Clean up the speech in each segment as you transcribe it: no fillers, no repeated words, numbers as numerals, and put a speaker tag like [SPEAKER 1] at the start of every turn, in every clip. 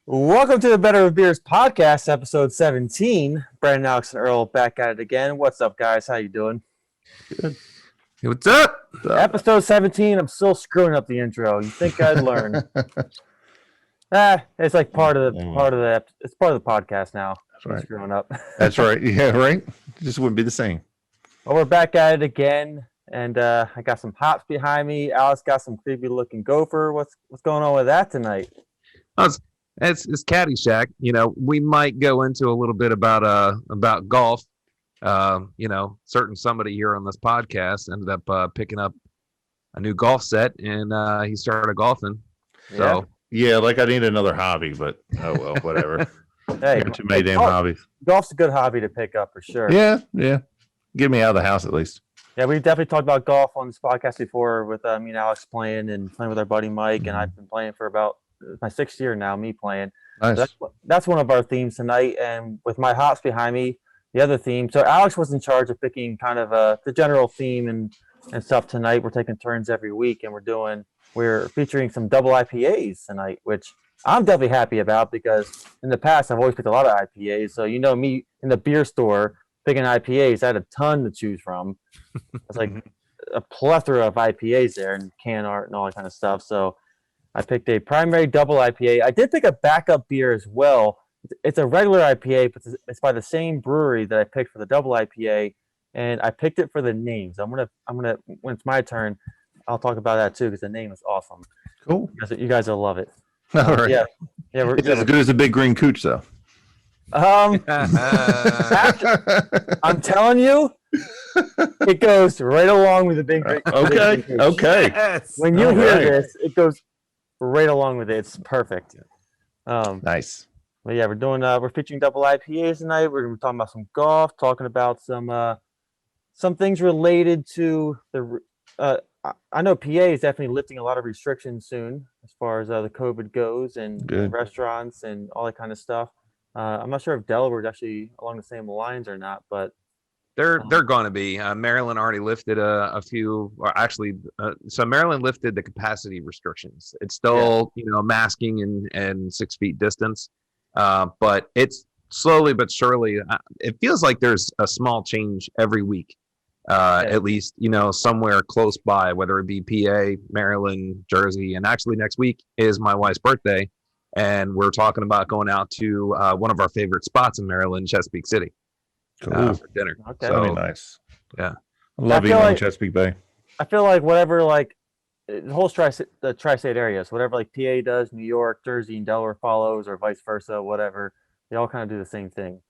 [SPEAKER 1] Welcome to the Better with Beers podcast, episode 17. Brandon, Alex, and Earl back at it again. What's up, guys? How you doing?
[SPEAKER 2] Good. Hey, what's up?
[SPEAKER 1] Episode 17. I'm still screwing up the intro. You think I'd learn? It's like part of the podcast now.
[SPEAKER 2] That's right.
[SPEAKER 1] Screwing up.
[SPEAKER 2] That's right. Yeah, right. It just wouldn't be the same.
[SPEAKER 1] Well, we're back at it again, and I got some hops behind me. Alex got some creepy looking gopher. What's going on with that tonight?
[SPEAKER 3] It's Caddyshack. You know, we might go into a little bit about golf. Certain somebody here on this podcast ended up picking up a new golf set, and he started golfing. So
[SPEAKER 2] yeah, like I need another hobby, but oh well, whatever.
[SPEAKER 1] Hey,
[SPEAKER 2] too many damn hobbies.
[SPEAKER 1] Golf's a good hobby to pick up for sure.
[SPEAKER 2] Yeah. Get me out of the house at least.
[SPEAKER 1] Yeah, we definitely talked about golf on this podcast before with me and Alex playing with our buddy Mike, and I've been playing for about my 6th year now, me playing.
[SPEAKER 2] Nice.
[SPEAKER 1] So that's one of our themes tonight, and with my hops behind me, the other theme. So Alex was in charge of picking kind of the general theme and stuff tonight. We're taking turns every week, and we're featuring some double IPAs tonight, which I'm definitely happy about because in the past I've always picked a lot of IPAs. So you know me in the beer store picking IPAs, I had a ton to choose from. It's like a plethora of IPAs there and can art and all that kind of stuff. So I picked a primary double IPA. I did pick a backup beer as well. It's a regular IPA, but it's by the same brewery that I picked for the double IPA, and I picked it for the names. I'm gonna when it's my turn, I'll talk about that too because the name is awesome.
[SPEAKER 2] Cool.
[SPEAKER 1] You guys will love it.
[SPEAKER 2] All right.
[SPEAKER 1] Yeah.
[SPEAKER 2] It's as good as a big green cooch, though.
[SPEAKER 1] I'm telling you, it goes right along with the big green.
[SPEAKER 2] Okay.
[SPEAKER 3] yes.
[SPEAKER 1] When you hear this, it goes right along with it. It's perfect.
[SPEAKER 2] Nice.
[SPEAKER 1] But yeah, we're featuring double IPAs tonight. We're gonna be talking about some golf, talking about some things related to the. I know PA is definitely lifting a lot of restrictions soon as far as the COVID goes and restaurants and all that kind of stuff. I'm not sure if Delaware is actually along the same lines or not, but
[SPEAKER 3] They're going to be. Maryland already lifted a few, or actually, so Maryland lifted the capacity restrictions. It's still, masking and 6 feet distance, but it's slowly but surely. It feels like there's a small change every week, at least, somewhere close by, whether it be PA, Maryland, Jersey, and actually next week is my wife's birthday, and we're talking about going out to one of our favorite spots in Maryland, Chesapeake City.
[SPEAKER 2] Cool.
[SPEAKER 3] For dinner.
[SPEAKER 1] Okay.
[SPEAKER 2] That'd be nice.
[SPEAKER 3] Yeah.
[SPEAKER 2] I love eating in Chesapeake Bay.
[SPEAKER 1] I feel like whatever, the whole tri-state areas, whatever like PA does, New York, Jersey, and Delaware follows, or vice versa, whatever, they all kind of do the same thing.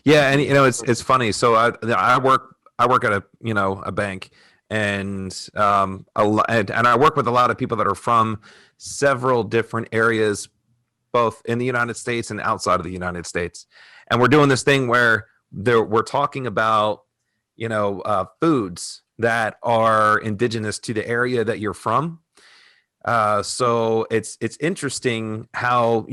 [SPEAKER 3] Yeah, and it's funny. So I work at a bank, and I work with a lot of people that are from several different areas, both in the United States and outside of the United States. And we're doing this thing where we're talking about, foods that are indigenous to the area that you're from. So it's interesting how,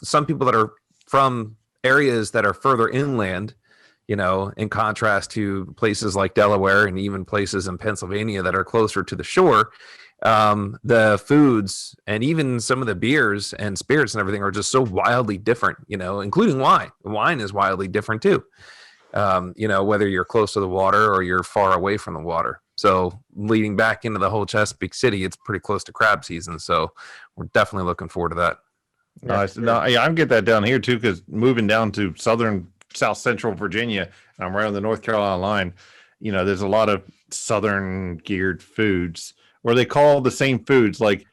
[SPEAKER 3] some people that are from areas that are further inland, in contrast to places like Delaware and even places in Pennsylvania that are closer to the shore, the foods and even some of the beers and spirits and everything are just so wildly different, including wine. Wine is wildly different too, whether you're close to the water or you're far away from the water. So leading back into the whole Chesapeake City, it's pretty close to crab season. So we're definitely looking forward to that.
[SPEAKER 2] Nice. No, yeah, I get that down here too, because moving down to South Central Virginia, and I'm right on the North Carolina line, there's a lot of Southern geared foods where they call the same foods like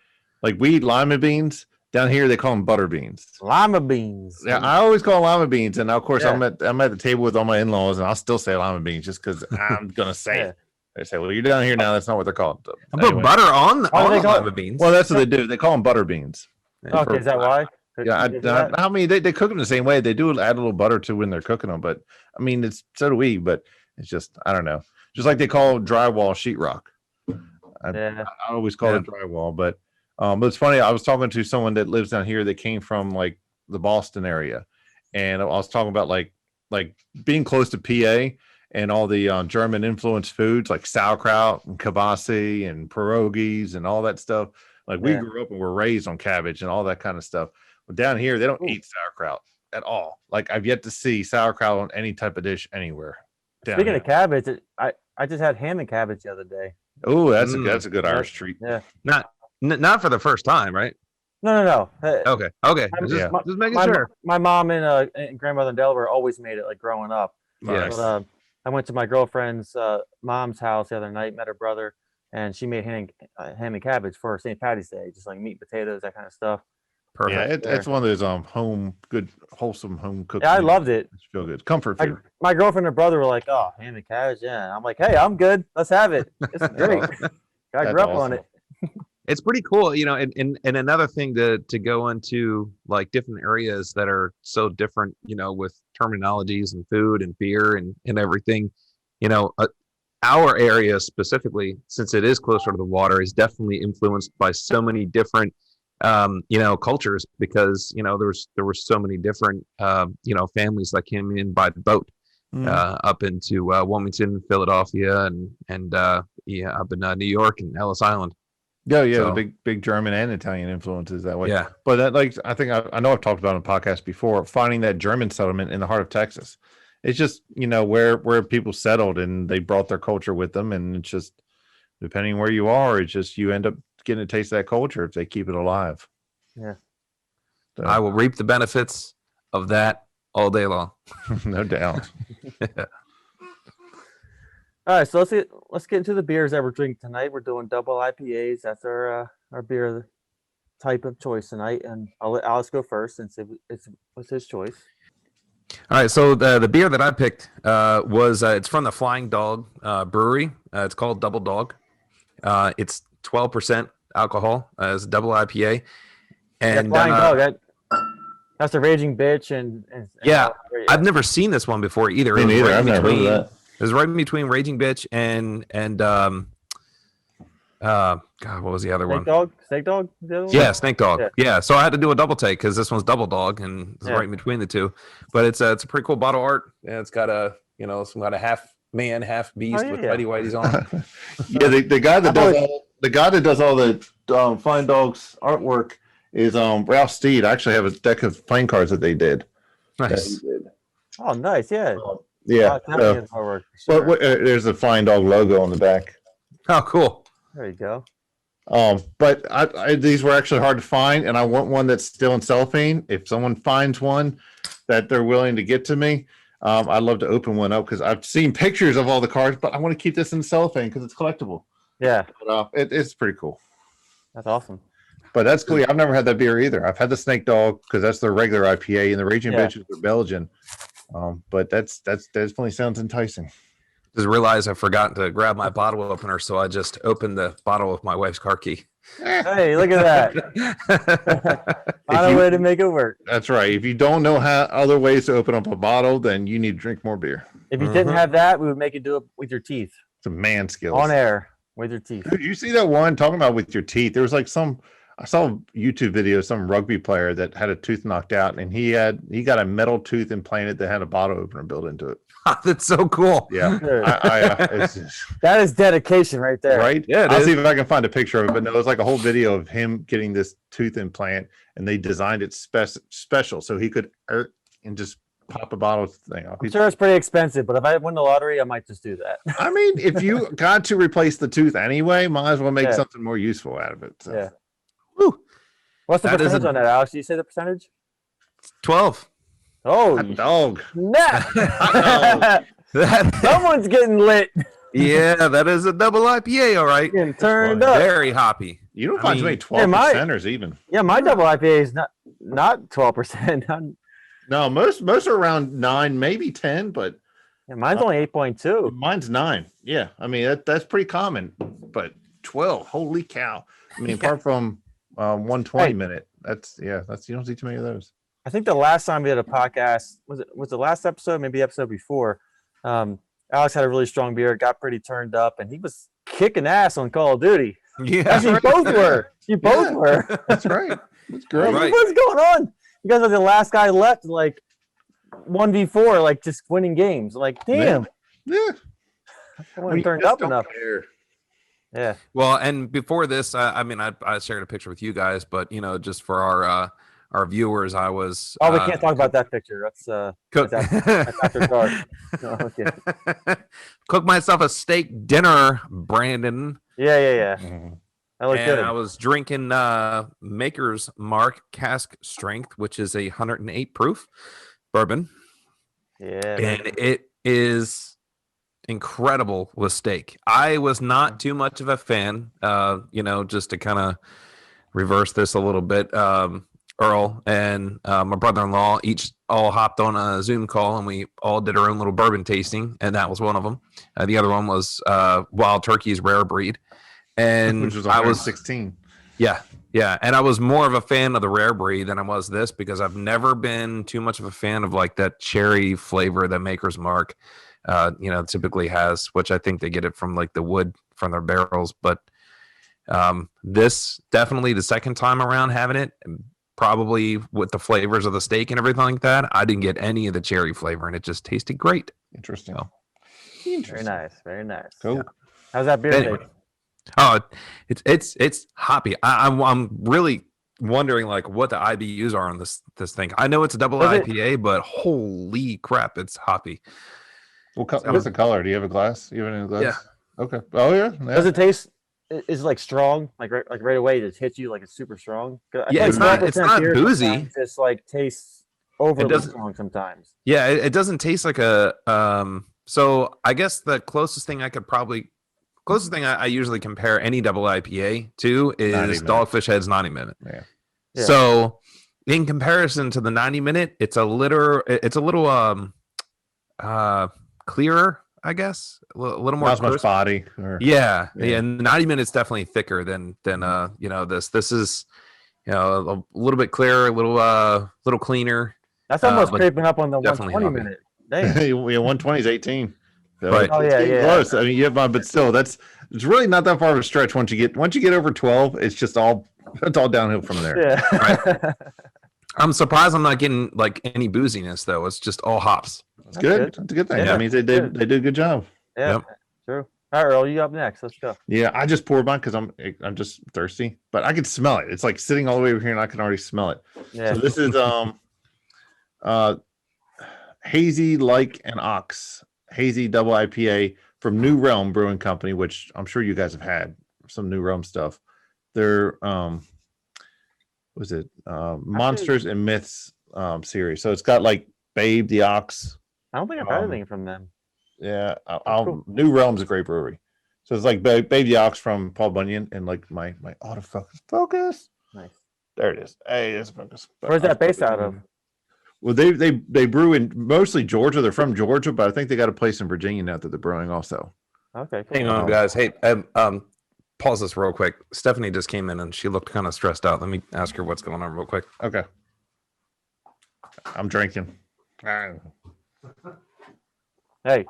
[SPEAKER 2] we eat lima beans. Down here they call them butter beans.
[SPEAKER 1] Lima beans.
[SPEAKER 2] Yeah, I always call them lima beans, and of course I'm at the table with all my in-laws, and I'll still say lima beans just because I'm gonna say it. They say, "Well, you're down here now. That's not what they're called." So,
[SPEAKER 3] I put butter on the lima beans.
[SPEAKER 2] Well, that's what they do. They call them butter beans.
[SPEAKER 1] Okay, is that why?
[SPEAKER 2] Yeah, I mean they cook them the same way. They do add a little butter to when they're cooking them, but I mean so do we. But it's just I don't know. Just like they call drywall sheetrock. I always call it drywall, but it's funny. I was talking to someone that lives down here that came from like the Boston area, and I was talking about like being close to PA and all the German influenced foods like sauerkraut and kibasi and pierogies and all that stuff. Like we
[SPEAKER 1] Yeah.
[SPEAKER 2] grew up and were raised on cabbage and all that kind of stuff. But down here, they don't eat sauerkraut at all. Like I've yet to see sauerkraut on any type of dish anywhere.
[SPEAKER 1] Speaking of cabbage, I just had ham and cabbage the other day.
[SPEAKER 2] Oh, that's a good Irish treat.
[SPEAKER 1] Yeah.
[SPEAKER 3] Not for the first time, right?
[SPEAKER 1] No.
[SPEAKER 3] Okay. Just making sure.
[SPEAKER 1] My mom and grandmother in Delaware always made it like growing up.
[SPEAKER 3] Yes.
[SPEAKER 1] But, I went to my girlfriend's mom's house the other night, met her brother, and she made ham and cabbage for St. Patty's Day, just like meat, potatoes, that kind of stuff.
[SPEAKER 3] Perfect.
[SPEAKER 2] Yeah, it's one of those good wholesome home cooked.
[SPEAKER 1] Yeah, I loved it.
[SPEAKER 2] It's feel good. Comfort food.
[SPEAKER 1] My girlfriend and brother were like, "Oh, ham and cabbage, yeah." I'm like, "Hey, I'm good. Let's have it. It's great." I grew up on it.
[SPEAKER 3] It's pretty cool, and another thing to go into like different areas that are so different, with terminologies and food and beer and everything, our area specifically, since it is closer to the water, is definitely influenced by so many different, cultures because, there were so many different, families that came in by the boat up into Wilmington, Philadelphia, and up in New York and Ellis Island.
[SPEAKER 2] Yeah, the big German and Italian influences that way.
[SPEAKER 3] Yeah,
[SPEAKER 2] but that I think I know I've talked about it on the podcast before. Finding that German settlement in the heart of Texas, it's just where people settled and they brought their culture with them, and it's just depending where you are, it's just you end up getting a taste of that culture if they keep it alive.
[SPEAKER 1] Yeah,
[SPEAKER 2] so,
[SPEAKER 3] I will reap the benefits of that all day long.
[SPEAKER 2] No doubt.
[SPEAKER 1] All right, so let's get into the beers that we're drinking tonight. We're doing double IPAs. That's our beer type of choice tonight, and I'll let Alex go first since it was his choice.
[SPEAKER 3] All right, so the beer that I picked was it's from the Flying Dog Brewery. It's called Double Dog. It's 12% alcohol as a double IPA. And
[SPEAKER 1] Flying Dog, that's the Raging Bitch, and
[SPEAKER 3] yeah, I've never seen this one before either.
[SPEAKER 2] Me neither. I've never heard of that.
[SPEAKER 3] It was right in between Raging Bitch and God, what was the other one?
[SPEAKER 1] Snake Dog?
[SPEAKER 3] Yeah, Snake Dog. Yeah, so I had to do a double take because this one's Double Dog and it's right in between the two. But it's a pretty cool bottle art. Yeah, it's got a half man, half beast with whitey whiteys on.
[SPEAKER 2] Yeah, the guy that does all the Flying Dogs artwork is Ralph Steed. I actually have a deck of playing cards that they did.
[SPEAKER 3] Nice.
[SPEAKER 1] Oh, nice. Yeah.
[SPEAKER 2] Yeah.
[SPEAKER 1] Sure.
[SPEAKER 2] But there's a Flying Dog logo on the back.
[SPEAKER 3] Oh, cool.
[SPEAKER 1] There you go.
[SPEAKER 2] But these were actually hard to find, and I want one that's still in cellophane. If someone finds one that they're willing to get to me, I'd love to open one up because I've seen pictures of all the cards, but I want to keep this in cellophane because it's collectible.
[SPEAKER 1] Yeah.
[SPEAKER 2] But, it's pretty cool.
[SPEAKER 1] That's awesome.
[SPEAKER 2] But that's cool. I've never had that beer either. I've had the Snake Dog because that's their regular IPA, and the Raging Bitch is their Belgian. But that definitely sounds enticing.
[SPEAKER 3] Just realized I forgot to grab my bottle opener, so I just opened the bottle with my wife's car key.
[SPEAKER 1] Hey, look at that. Find a way to make it work.
[SPEAKER 2] That's right. If you don't know how other ways to open up a bottle, then you need to drink more beer.
[SPEAKER 1] If you didn't have that, we would make you do it with your teeth.
[SPEAKER 2] It's a man skills.
[SPEAKER 1] On air with your teeth.
[SPEAKER 2] Dude, you see that one talking about with your teeth? There was like I saw a YouTube video of some rugby player that had a tooth knocked out, and he got a metal tooth implanted that had a bottle opener built into it.
[SPEAKER 3] That's so cool.
[SPEAKER 2] Yeah,
[SPEAKER 1] that is dedication right there.
[SPEAKER 2] Right?
[SPEAKER 3] Yeah,
[SPEAKER 2] I'll see if I can find a picture of it. But no, it's like a whole video of him getting this tooth implant, and they designed it special so he could and just pop a bottle thing off.
[SPEAKER 1] I'm sure it's pretty expensive, but if I win the lottery, I might just do that.
[SPEAKER 2] I mean, if you got to replace the tooth anyway, might as well make something more useful out of it. So.
[SPEAKER 1] Yeah.
[SPEAKER 3] Woo.
[SPEAKER 1] What's the percentage on that, Alex? Did you say the percentage?
[SPEAKER 3] 12.
[SPEAKER 1] Oh,
[SPEAKER 2] dog.
[SPEAKER 1] Someone's getting lit.
[SPEAKER 3] Yeah, that is a double IPA, all right.
[SPEAKER 1] Getting turned up.
[SPEAKER 3] Very hoppy.
[SPEAKER 2] You don't find too many 12%ers even.
[SPEAKER 1] Yeah, my double IPA is not 12%.
[SPEAKER 2] No, most are around 9, maybe 10, but
[SPEAKER 1] mine's only 8.2.
[SPEAKER 2] Mine's 9. Yeah, I mean that's pretty common, but 12, holy cow! I mean, apart from 120 minute, that's you don't see too many of those.
[SPEAKER 1] I think the last time we had a podcast was the last episode, maybe the episode before. Alex had a really strong beer, got pretty turned up, and he was kicking ass on Call of Duty.
[SPEAKER 3] Yeah,
[SPEAKER 1] actually, both were. You both were.
[SPEAKER 2] That's right. That's great.
[SPEAKER 3] Right.
[SPEAKER 1] What's going on? You guys are the last guy left, like 1v4, like just winning games. Like, damn.
[SPEAKER 2] Yeah.
[SPEAKER 1] I wasn't turned up enough. Yeah.
[SPEAKER 3] Well, and before this, I mean, I shared a picture with you guys, but just for our viewers, I was
[SPEAKER 1] Oh, we can't talk about that picture.
[SPEAKER 3] cook
[SPEAKER 1] That's after dark. No, okay.
[SPEAKER 3] cook myself a steak dinner, Brandon.
[SPEAKER 1] Yeah.
[SPEAKER 2] Mhm.
[SPEAKER 1] That looked
[SPEAKER 3] And
[SPEAKER 1] good.
[SPEAKER 3] I was drinking Maker's Mark Cask Strength, which is 108 proof bourbon,
[SPEAKER 1] Yeah.
[SPEAKER 3] and it is incredible with steak. I was not too much of a fan, just to kind of reverse this a little bit. Earl and my brother-in-law each all hopped on a Zoom call, and we all did our own little bourbon tasting, and that was one of them. The other one was Wild Turkey's Rare Breed, and
[SPEAKER 2] Which was
[SPEAKER 3] I was
[SPEAKER 2] 116.
[SPEAKER 3] yeah, and I was more of a fan of the Rare Breed than I was this because I've never been too much of a fan of like that cherry flavor that Maker's Mark, typically has, which I think they get it from like the wood from their barrels. But this definitely the second time around having it, probably with the flavors of the steak and everything like that, I didn't get any of the cherry flavor, and it just tasted great.
[SPEAKER 2] Interesting.
[SPEAKER 3] So,
[SPEAKER 1] Very nice. Very nice.
[SPEAKER 2] Cool.
[SPEAKER 3] Yeah.
[SPEAKER 1] How's that beer
[SPEAKER 3] Anyway.
[SPEAKER 1] taste?
[SPEAKER 3] Oh, it's hoppy. I'm really wondering like what the IBUs are on this thing. I know it's a double
[SPEAKER 1] Does it-
[SPEAKER 3] IPA, but holy crap, it's hoppy.
[SPEAKER 2] What's the color? Do you have a glass? You have any glass?
[SPEAKER 3] Yeah.
[SPEAKER 2] Okay. Oh yeah.
[SPEAKER 1] Does it taste? Is it like strong? Like right away, it hits you like it's super strong. I
[SPEAKER 3] Yeah,
[SPEAKER 1] feel
[SPEAKER 3] it's
[SPEAKER 1] like
[SPEAKER 3] not
[SPEAKER 1] 12% beer
[SPEAKER 3] boozy.
[SPEAKER 1] sometimes just like tastes overly
[SPEAKER 3] doesn't-
[SPEAKER 1] strong sometimes.
[SPEAKER 3] Yeah, it doesn't taste like a so I guess the closest thing I usually compare any double IPA to
[SPEAKER 2] 90
[SPEAKER 3] is
[SPEAKER 2] minute.
[SPEAKER 3] Dogfish Head's 90 minute.
[SPEAKER 2] Yeah.
[SPEAKER 1] Yeah.
[SPEAKER 3] So in comparison to the 90 minute, it's a little clearer, I guess. A little more
[SPEAKER 2] Not as much
[SPEAKER 3] crisp.
[SPEAKER 2] body. Or,
[SPEAKER 3] Yeah,
[SPEAKER 2] Yeah.
[SPEAKER 3] and 90 minutes definitely thicker than this. This is a little bit clearer, a little cleaner.
[SPEAKER 1] That's almost
[SPEAKER 3] but
[SPEAKER 1] creeping up on the
[SPEAKER 3] definitely
[SPEAKER 1] 120 minute. Dang.
[SPEAKER 2] yeah, 120 is 18. So
[SPEAKER 3] Right.
[SPEAKER 2] it's
[SPEAKER 1] Oh, yeah,
[SPEAKER 2] getting
[SPEAKER 1] yeah.
[SPEAKER 2] close. I mean, but still, it's really not that far of a stretch. Once you get over 12, it's all downhill from there.
[SPEAKER 1] Yeah.
[SPEAKER 3] I'm surprised I'm not getting like any booziness though. It's just all hops.
[SPEAKER 2] It's good.
[SPEAKER 1] good.
[SPEAKER 2] That's a good thing.
[SPEAKER 1] Yeah.
[SPEAKER 2] That means they did a good job.
[SPEAKER 1] Yeah.
[SPEAKER 3] Yep.
[SPEAKER 1] True. All right, Earl, you up next. Let's go.
[SPEAKER 2] Yeah, I just poured mine because I'm just thirsty, but I can smell it. It's like sitting all the way over here, and I can already smell it.
[SPEAKER 1] Yeah.
[SPEAKER 2] So this is Hazy Like an Ox Hazy Double IPA from New Realm Brewing Company, which I'm sure you guys have had some New Realm stuff. They're was it Monsters and Myths series. So it's got like Babe the Ox.
[SPEAKER 1] I don't think I've had anything from them.
[SPEAKER 2] Yeah,
[SPEAKER 1] Cool.
[SPEAKER 2] New Realm's a great brewery. So it's like Babe the Ox from Paul Bunyan, and like my autofocus focus.
[SPEAKER 1] Nice.
[SPEAKER 2] There it is. Hey, it's focus.
[SPEAKER 1] Where's that based out of?
[SPEAKER 2] Well, they brew in mostly Georgia. They're from Georgia, but I think they got a place in Virginia now that they're brewing also.
[SPEAKER 1] Okay. Cool.
[SPEAKER 3] Hang on, guys. Hey, pause this real quick. Stephanie just came in and she looked kind of stressed out. Let me ask her what's going on real quick.
[SPEAKER 2] Okay. I'm drinking.
[SPEAKER 1] Hey,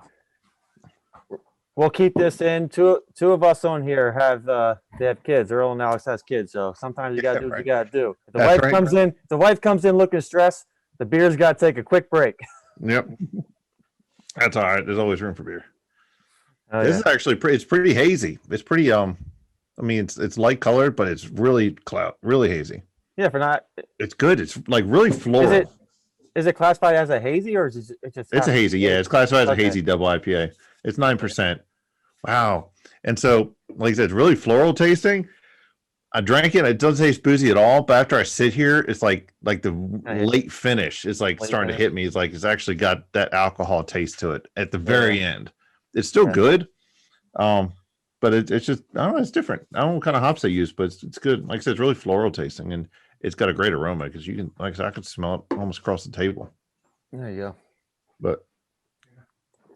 [SPEAKER 1] we'll keep this in. Two of us on here they have kids. Earl and Alex has kids, so sometimes you gotta do what you gotta do. If the
[SPEAKER 2] That's
[SPEAKER 1] wife
[SPEAKER 2] right.
[SPEAKER 1] comes in looking stressed, the beer's gotta take a quick break.
[SPEAKER 2] Yep. That's all right. There's always room for beer.
[SPEAKER 1] Oh,
[SPEAKER 2] This
[SPEAKER 1] yeah.
[SPEAKER 2] is actually it's pretty hazy. It's pretty I mean it's light colored, but it's really really hazy.
[SPEAKER 1] Yeah, for not.
[SPEAKER 2] It's good. It's like really floral.
[SPEAKER 1] Is it classified as a hazy or is it just?
[SPEAKER 2] It's a hazy, yeah. It's classified as
[SPEAKER 1] Okay.
[SPEAKER 2] a hazy double IPA. It's 9%. Wow. And so, like I said, it's really floral tasting. I drank it. It doesn't taste boozy at all. But after I sit here, it's like the late finish is like
[SPEAKER 1] Late
[SPEAKER 2] starting to
[SPEAKER 1] finish.
[SPEAKER 2] hit me. It's actually got that alcohol taste to it at the very end. It's still
[SPEAKER 1] Yeah.
[SPEAKER 2] good. But it's just, I don't know, it's different. I don't know what kind of hops they use, but it's good. Like I said, it's really floral tasting, and it's got a great aroma because you can, like I said, I could smell it almost across the table.
[SPEAKER 1] There you go.
[SPEAKER 2] But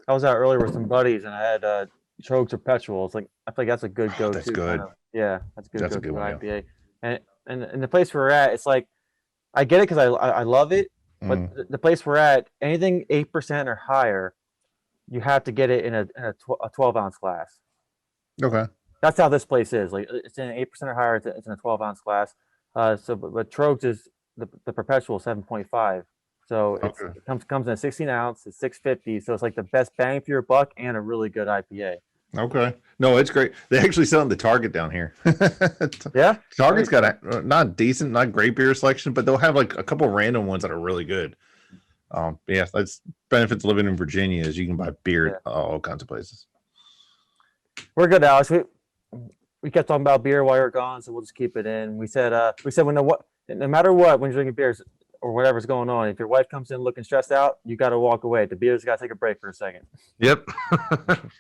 [SPEAKER 1] I was out earlier with some buddies and I had Trogs Perpetual. It's like I feel like that's a good go-to.
[SPEAKER 2] That's good.
[SPEAKER 1] kind of- yeah, that's a good
[SPEAKER 2] That's a
[SPEAKER 1] go-to
[SPEAKER 2] good one,
[SPEAKER 1] IPA. And the place we're at, it's like I get it because I love it, but
[SPEAKER 2] mm,
[SPEAKER 1] the place we're at, anything 8% or higher, you have to get it in a 12-ounce glass.
[SPEAKER 2] okay.
[SPEAKER 1] That's how this place is. Like it's in 8% or higher. It's in a 12-ounce glass. But Trogs is the Perpetual 7.5. So
[SPEAKER 2] Okay.
[SPEAKER 1] it comes in a 16 ounce. It's $6.50. So it's like the best bang for your buck and a really good IPA.
[SPEAKER 2] Okay. No, it's great. They actually sell in the Target down here.
[SPEAKER 1] Yeah.
[SPEAKER 2] Target's got a not decent, not great beer selection, but they'll have like a couple random ones that are really good. Yeah, that's benefits of living in Virginia is you can buy beer at all kinds of places.
[SPEAKER 1] We're good, Alex. We kept talking about beer while you're gone, so we'll just keep it in. We said when no matter what, when you're drinking beers or whatever's going on, if your wife comes in looking stressed out, you got to walk away. The beer's got to take a break for a second.
[SPEAKER 3] Yep.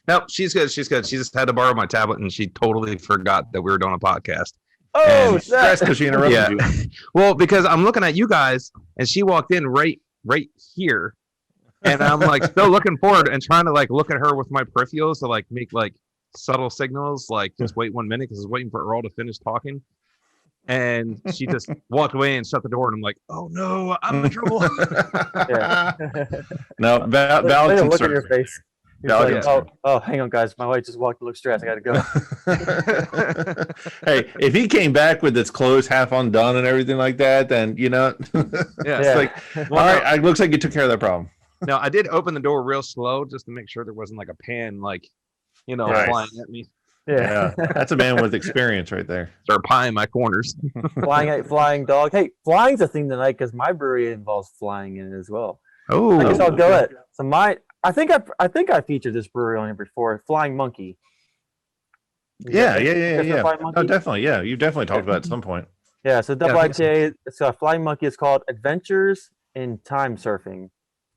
[SPEAKER 3] No, she's good. She's good. She just had to borrow my tablet, and she totally forgot that we were doing a podcast.
[SPEAKER 1] Oh,
[SPEAKER 2] stressed because she interrupted you.
[SPEAKER 3] Well, because I'm looking at you guys, and she walked in right here, and I'm like still looking forward and trying to like look at her with my peripherals to like make like subtle signals, like just wait 1 minute because I was waiting for Earl to finish talking. And she just walked away and shut the door, and I'm like, "Oh no, I'm in trouble."
[SPEAKER 2] No, valid
[SPEAKER 1] look at your
[SPEAKER 2] concern.
[SPEAKER 1] face. Like, oh, hang on, guys. My wife just walked to look stressed. I got to go.
[SPEAKER 2] Hey, if he came back with his clothes half undone and everything like that, then it's like, all right, it looks like you took care of that problem.
[SPEAKER 3] No, I did open the door real slow just to make sure there wasn't like a pan, like flying at me.
[SPEAKER 1] Yeah,
[SPEAKER 2] that's a man with experience right there.
[SPEAKER 3] Start pieing my corners.
[SPEAKER 1] flying dog. Hey, flying's a thing tonight because my brewery involves flying in it as well.
[SPEAKER 3] Oh,
[SPEAKER 1] I guess I'll go it. So I think I featured this brewery on here before. Flying Monkey.
[SPEAKER 2] Yeah. Oh, definitely. Yeah, you definitely talked about it at some point.
[SPEAKER 1] Yeah. So double IPA. It's Flying Monkey. It's called Adventures in Time Surfing,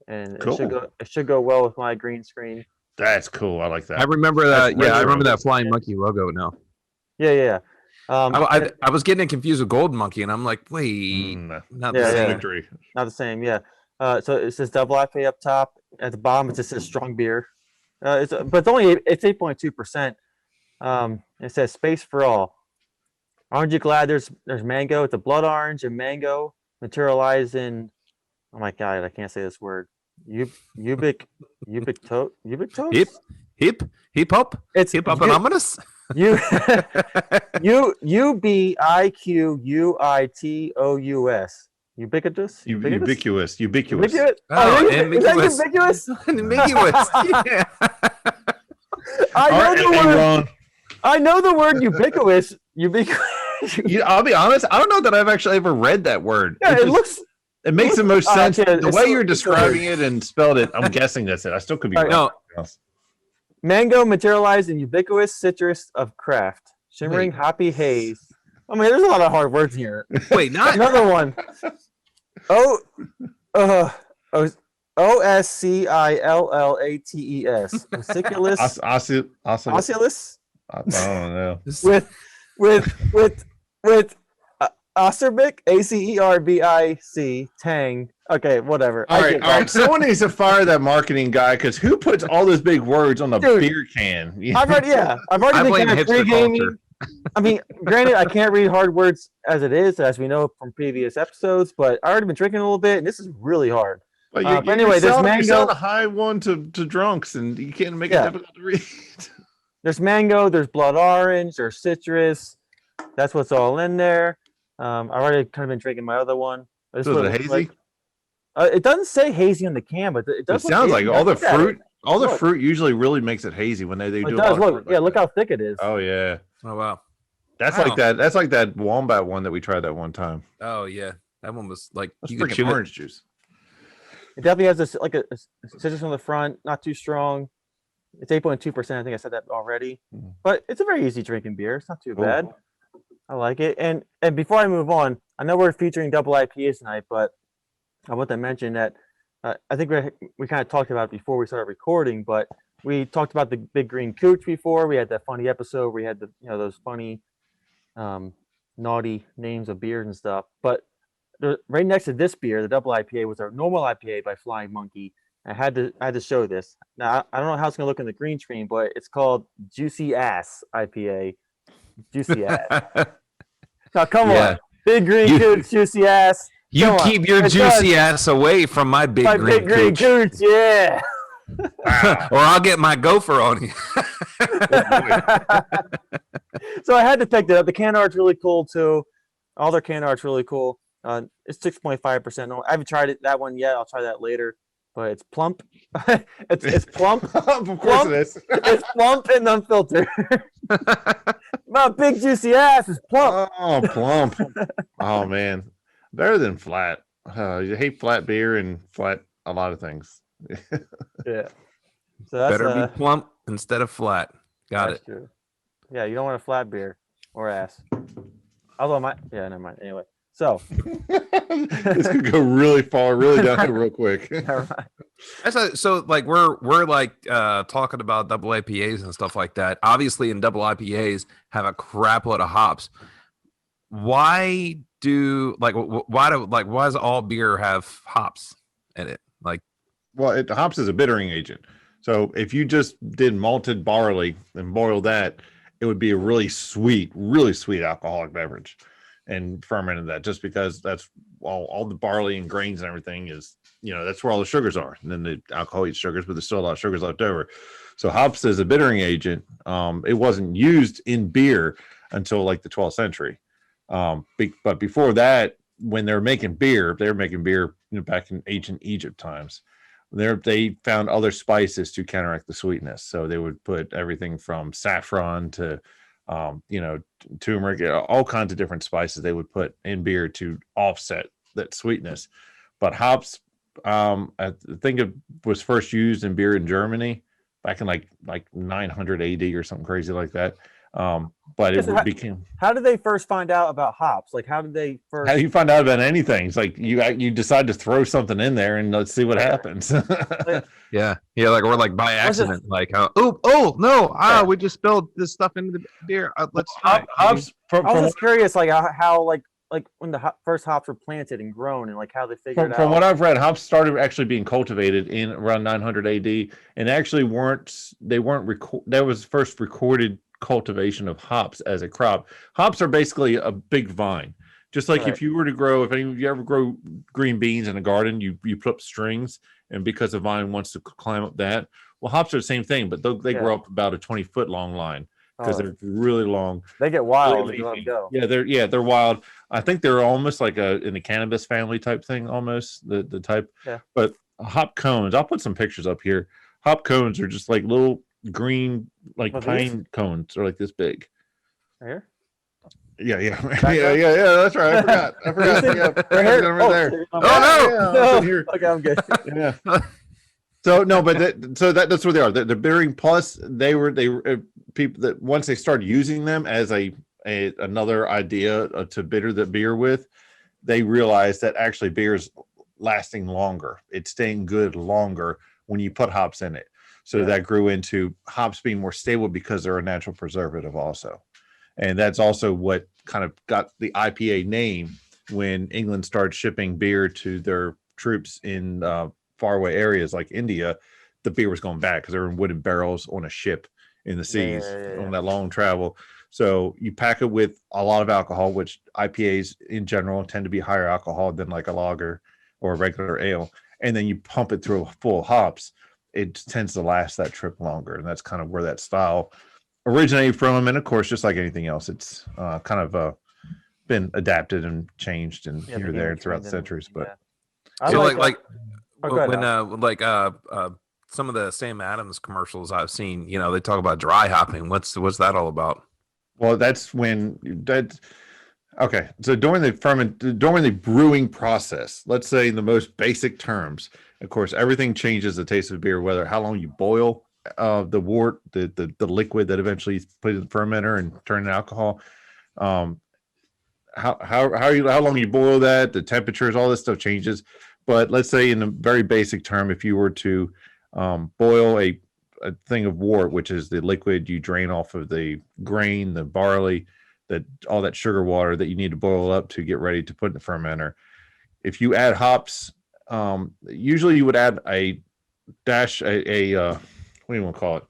[SPEAKER 1] and
[SPEAKER 2] cool.
[SPEAKER 1] It should go well with my green screen.
[SPEAKER 2] That's cool. I like that.
[SPEAKER 3] I remember that. Yeah, I remember that Flying Monkey logo now.
[SPEAKER 1] Yeah.
[SPEAKER 3] I was getting confused with Golden Monkey, and I'm like, wait, not the same.
[SPEAKER 1] Not the same. Yeah. So it says double IPA up top. At the bottom, it just says strong beer. It's 8.2%. It says space for all. Aren't you glad there's mango? It's a blood orange and mango materialized in. Oh my God, I can't say this word. Ubiquitous.
[SPEAKER 3] Hip hop.
[SPEAKER 1] It's
[SPEAKER 3] hip hop anonymous.
[SPEAKER 1] Ubiquitous. Ubiquitous.
[SPEAKER 2] Ubiquitous.
[SPEAKER 3] Oh,
[SPEAKER 1] ambiguous. Ambiguous.
[SPEAKER 3] Ambiguous. Yeah.
[SPEAKER 1] I know the word ubiquitous.
[SPEAKER 2] I'll be honest. I don't know that I've actually ever read that word.
[SPEAKER 1] Yeah,
[SPEAKER 2] it makes the most sense. The way you're describing it and spelled it, I'm guessing that's it. I still could be wrong.
[SPEAKER 3] No.
[SPEAKER 1] Mango materialized in ubiquitous citrus of craft, shimmering happy haze. I mean, there's a lot of hard words here.
[SPEAKER 3] Wait, not
[SPEAKER 1] another one. OSCILLATES. Osciculus.
[SPEAKER 2] Osciculus. I don't know.
[SPEAKER 1] with acerbic, ACERBIC, tang. Okay, whatever.
[SPEAKER 2] All right. Someone needs to fire that marketing guy because who puts all those big words on a beer can?
[SPEAKER 1] I've already been kind of pre-gaming. I mean, granted, I can't read hard words as it is, as we know from previous episodes, but I already been drinking a little bit, and this is really hard.
[SPEAKER 2] But anyway, there's mango. You're selling a high one to drunks, and you can't make it difficult to read.
[SPEAKER 1] There's mango, there's blood orange, there's citrus. That's what's all in there. I've already kind of been drinking my other one.
[SPEAKER 2] So is it hazy?
[SPEAKER 1] It doesn't say hazy on the can, but it does.
[SPEAKER 2] It sounds like all the fruit. All the fruit usually really makes it hazy when they do.
[SPEAKER 1] It does. Look, look how thick it is.
[SPEAKER 2] Oh yeah.
[SPEAKER 3] Oh wow.
[SPEAKER 2] That's like that. That's like that wombat one that we tried that one time.
[SPEAKER 3] Oh yeah, that one was like
[SPEAKER 2] you could chew orange juice.
[SPEAKER 1] It definitely has this like a citrus on the front, not too strong. It's 8.2%. I think I said that already, but it's a very easy drinking beer. It's not too bad. I like it. And before I move on, I know we're featuring double IPAs tonight, but I want to mention that I think we kind of talked about it before we started recording, but we talked about the Big Green Cooch before. We had that funny episode where we had those funny, naughty names of beers and stuff. But right next to this beer, the double IPA, was our normal IPA by Flying Monkey. I had to show this. Now I don't know how it's gonna look in the green screen, but it's called Juicy Ass IPA. Juicy Ass. Now come on, Big Green Cooch, Juicy Ass.
[SPEAKER 3] You keep your juicy ass away from my big green
[SPEAKER 1] cooch, yeah.
[SPEAKER 3] Or I'll get my gopher on you.
[SPEAKER 1] So I had to pick that up. The can art's really cool too. All their can art's really cool. It's 6.5%. I haven't tried that one yet. I'll try that later. but it's plump. it's plump.
[SPEAKER 2] Of course
[SPEAKER 1] Plump.
[SPEAKER 2] it is.
[SPEAKER 1] It's plump and unfiltered. My big juicy ass is plump.
[SPEAKER 2] Oh, plump. Oh man, better than flat. You hate flat beer and flat a lot of things.
[SPEAKER 1] Yeah. So that's
[SPEAKER 3] Better be plump instead of flat. Got
[SPEAKER 1] that's
[SPEAKER 3] it.
[SPEAKER 1] true. Yeah, you don't want a flat beer or ass. Although never mind. Anyway, so
[SPEAKER 2] This could go really far, really down real quick.
[SPEAKER 1] never mind.
[SPEAKER 3] So like we're like talking about double IPAs and stuff like that. Obviously, in double IPAs have a crap load of hops. Why do why does all beer have hops in it? Like,
[SPEAKER 2] Well, hops is a bittering agent. So if you just did malted barley and boiled that, it would be a really sweet alcoholic beverage, and fermented that, just because that's all the barley and grains and everything is, that's where all the sugars are. And then the alcohol eats sugars, but there's still a lot of sugars left over. So hops is a bittering agent. It wasn't used in beer until like the 12th century. But before that, when they were making beer, back in ancient Egypt times. They found other spices to counteract the sweetness. So they would put everything from saffron to, turmeric, all kinds of different spices they would put in beer to offset that sweetness. But hops, I think it was first used in beer in Germany back in like 900 AD or something crazy like that. But it became.
[SPEAKER 1] How did they first find out about hops? Like, how did they first?
[SPEAKER 2] How do you find out about anything? It's like you decide to throw something in there and let's see what happens.
[SPEAKER 3] yeah, like by accident, we just spilled this stuff into the beer. Let's try.
[SPEAKER 2] Hops.
[SPEAKER 1] I was just curious, like how like when the first hops were planted and grown, and like how they figured out.
[SPEAKER 2] From what I've read, hops started actually being cultivated in around 900 AD, and actually that was first recorded cultivation of hops as a crop. Hops are basically a big vine. Just like if you were to grow, if you ever grow green beans in a garden, you put up strings, and because the vine wants to climb up that. Well, hops are the same thing, but they grow up about a 20-foot long line because they're really long.
[SPEAKER 1] They get wild.
[SPEAKER 2] Really go. Yeah, they're wild. I think they're almost like in the cannabis family type thing, almost the type. Yeah. But hop cones, I'll put some pictures up here. Hop cones are just like little green, like pine cones, are like this big.
[SPEAKER 1] Right
[SPEAKER 2] Yeah.
[SPEAKER 1] here?
[SPEAKER 2] That's right. I forgot. Yeah,
[SPEAKER 1] right here?
[SPEAKER 2] Over there.
[SPEAKER 1] No.
[SPEAKER 2] Here.
[SPEAKER 1] Okay, I'm good.
[SPEAKER 2] Yeah. So no, but that's where they are. They're bearing. Plus, they were people that once they started using them as another idea to bitter the beer with, they realized that actually beer is lasting longer. It's staying good longer when you put hops in it. So that grew into hops being more stable because they're a natural preservative also. And that's also what kind of got the IPA name when England started shipping beer to their troops in faraway areas like India. The beer was going bad because they were in wooden barrels on a ship in the seas on that long travel. So you pack it with a lot of alcohol, which IPAs in general tend to be higher alcohol than like a lager or a regular ale. And then you pump it through full of hops. It tends to last that trip longer. And that's kind of where that style originated from. And of course, just like anything else, it's kind of been adapted and changed and here and there throughout the centuries. But
[SPEAKER 3] so when some of the Sam Adams commercials I've seen, they talk about dry hopping. What's that all about?
[SPEAKER 2] Well, okay. So during the brewing process, let's say in the most basic terms, of course, everything changes the taste of beer, whether how long you boil the wort, the liquid that eventually put in the fermenter and turn into alcohol. How long you boil that, the temperatures, all this stuff changes. But let's say in a very basic term, if you were to boil a thing of wort, which is the liquid you drain off of the grain, the barley, all that sugar water that you need to boil up to get ready to put in the fermenter. If you add hops, usually you would add a dash, what do you want to call it?